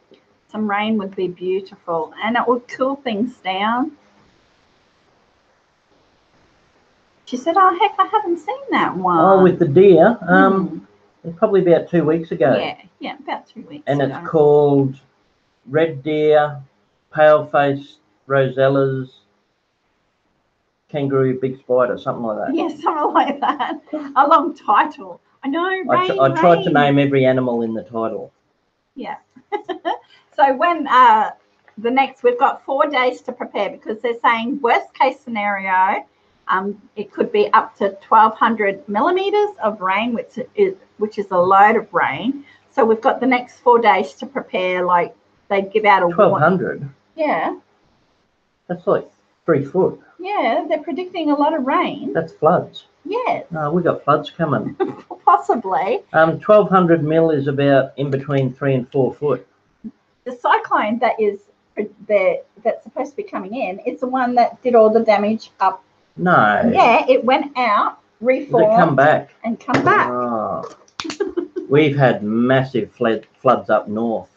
A: Some rain would be beautiful, and it would cool things down. She said, oh, heck, I haven't seen that one.
B: Oh, with the deer? It's probably about 2 weeks ago.
A: Yeah, about 2 weeks
B: and
A: ago.
B: It's called Red Deer, Pale-Faced Rosellas, Kangaroo Big Spider, something like that.
A: Yeah, something like that. A long title. I know, rain,
B: I tried to name every animal in the title.
A: Yeah. So when we've got 4 days to prepare, because they're saying worst case scenario, it could be up to 1,200 millimeters of rain, which is a load of rain. So we've got the next 4 days to prepare. Like, they give out a
B: 1,200.
A: Yeah.
B: That's like 3 foot.
A: Yeah, they're predicting a lot of rain.
B: That's floods.
A: Yes.
B: No, we got floods coming.
A: Possibly.
B: 1,200 mil is about in between 3 and 4 foot.
A: The cyclone that's supposed to be coming in is the one that did all the damage up.
B: No.
A: Yeah, it went out, reformed.
B: Did it come back?
A: And come back.
B: Oh. We've had massive floods up north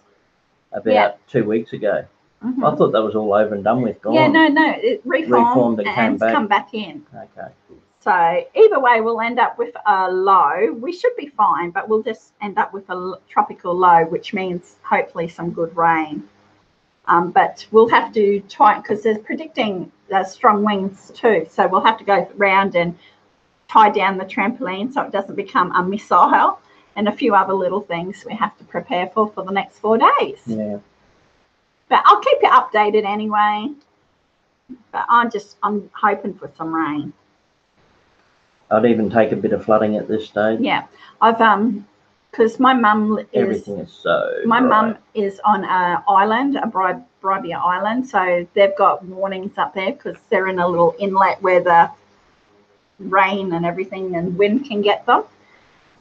B: about 2 weeks ago.
A: Mm-hmm.
B: I thought that was all over and done with. Gone.
A: Yeah, no, it reformed and come back in.
B: Okay.
A: So either way, we'll end up with a low. We should be fine, but we'll just end up with a tropical low, which means hopefully some good rain. But we'll have to try, because they're predicting strong winds too. So we'll have to go around and tie down the trampoline so it doesn't become a missile, and a few other little things we have to prepare for the next 4 days.
B: Yeah.
A: But I'll keep you updated anyway. But I'm hoping for some rain.
B: I'd even take a bit of flooding at this stage.
A: Yeah, I've because my mum is
B: Everything is so
A: my
B: dry.
A: mum is on an island, a Bribia island, so they've got warnings up there because they're in a little inlet where the rain and everything and wind can get them.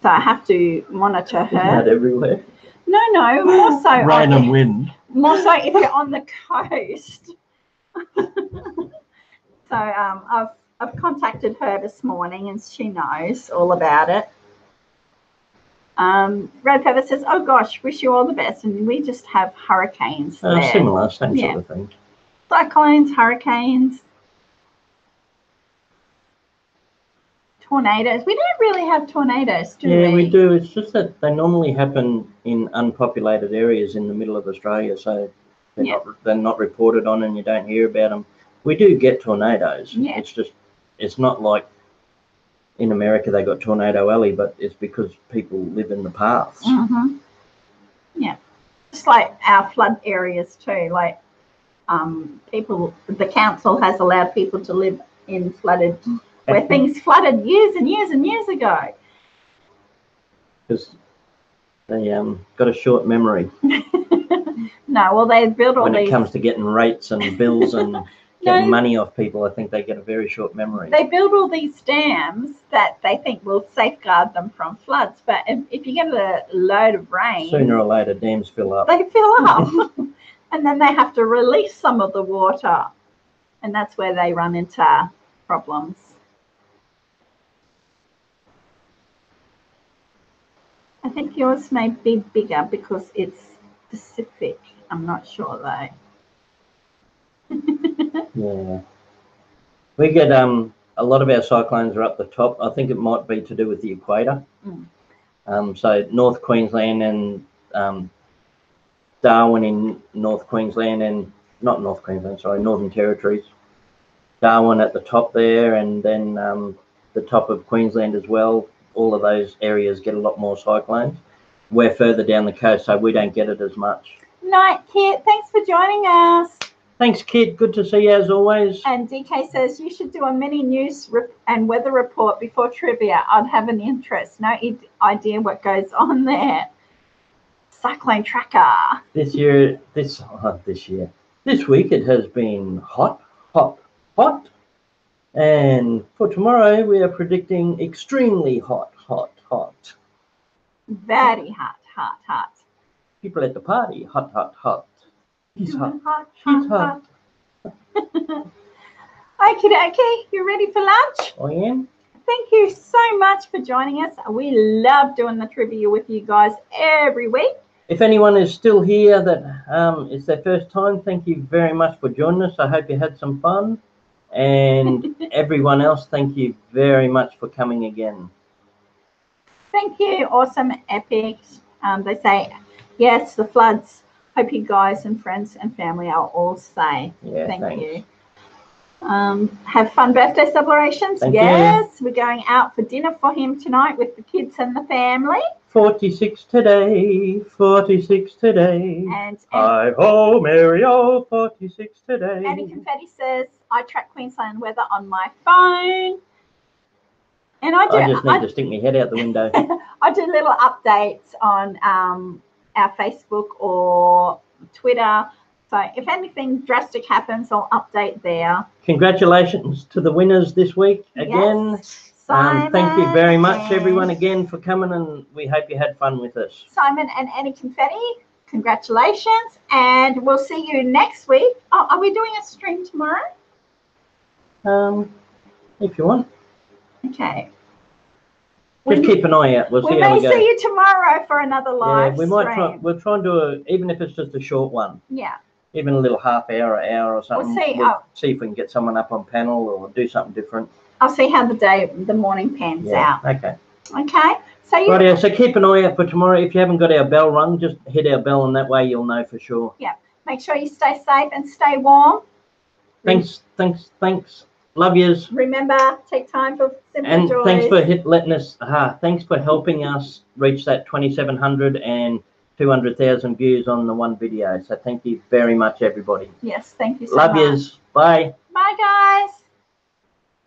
A: So I have to monitor her.
B: Isn't that everywhere?
A: No, more so
B: Rain and wind.
A: More so if you're on the coast. So I've contacted her this morning and she knows all about it. Red Feather says, "Oh gosh, wish you all the best." And we just have hurricanes there.
B: Similar, same sort of thing.
A: Cyclones, hurricanes, tornadoes. We don't really have tornadoes, do we?
B: Yeah, we do. It's just that they normally happen in unpopulated areas in the middle of Australia, so they're not reported on and you don't hear about them. We do get tornadoes.
A: Yeah.
B: It's just, it's not like in America they got Tornado Alley, but it's because people live in the paths.
A: Mm-hmm. Yeah. Just like our flood areas too. Like the council has allowed people to live in flooded, where things flooded years and years and years ago.
B: Because they got a short memory.
A: No, well, they built all
B: when
A: these.
B: It comes to getting rates and bills and getting money off people, I think they get a very short memory.
A: They build all these dams that they think will safeguard them from floods, but if you get a load of rain,
B: sooner or later dams fill up.
A: They fill up, and then they have to release some of the water, and that's where they run into problems. I think yours may be bigger because it's Pacific. I'm not sure though.
B: Yeah. We get a lot of our cyclones are up the top. I think it might be to do with the equator. So North Queensland and Darwin in North Queensland and Northern Territories. Darwin at the top there, and then the top of Queensland as well. All of those areas get a lot more cyclones. We're further down the coast, so we don't get it as much.
A: Night, Kit. Thanks for joining us.
B: Thanks, Kit. Good to see you as always.
A: And DK says, you should do a mini news and weather report before trivia. I'd have an interest. No idea what goes on there. Cyclone tracker. This
B: week it has been hot. And for tomorrow, we are predicting extremely hot.
A: Very hot.
B: People at the party, hot. He's hot.
A: She's hot. Okay, you ready for lunch?
B: I am.
A: Thank you so much for joining us. We love doing the trivia with you guys every week.
B: If anyone is still here that it's their first time, thank you very much for joining us. I hope you had some fun. And everyone else, thank you very much for coming again.
A: Thank you. Awesome, epic. They say, yes, the floods. Hope you guys and friends and family are all safe.
B: Yeah,
A: thank you. Have fun birthday celebrations.
B: Thank
A: yes,
B: you.
A: We're going out for dinner for him tonight with the kids and the family.
B: 46 today.
A: And
B: Hi-ho, Mary-o, 46 today.
A: Annie Confetti says, I track Queensland weather on my phone. And I
B: just need to stick my head out the window.
A: I do little updates on our Facebook or Twitter. So if anything drastic happens, I'll update there.
B: Congratulations to the winners this week again.
A: Yes. Simon,
B: thank you very much, everyone, again for coming, and we hope you had fun with us.
A: Simon and Annie Confetti, congratulations, and we'll see you next week. Oh, are we doing a stream tomorrow?
B: If you want.
A: Okay.
B: Just keep an eye out. We'll see how we go.
A: We may see you tomorrow for another live
B: we might
A: stream.
B: try. We'll try and do even if it's just a short one.
A: Yeah.
B: Even a little half hour or something.
A: We'll
B: see if we can get someone up on panel or do something different.
A: I'll see how the morning pans out.
B: Okay.
A: Okay.
B: So keep an eye out for tomorrow. If you haven't got our bell rung, just hit our bell, and that way you'll know for sure.
A: Yeah. Make sure you stay safe and stay warm.
B: Thanks. Love yous.
A: Remember, take time for simple joys.
B: Thanks for letting us. Thanks for helping us reach that 2,700 and 200,000 views on the one video. So thank you very much, everybody.
A: Yes, thank you so much.
B: Love yous. Bye.
A: Bye, guys.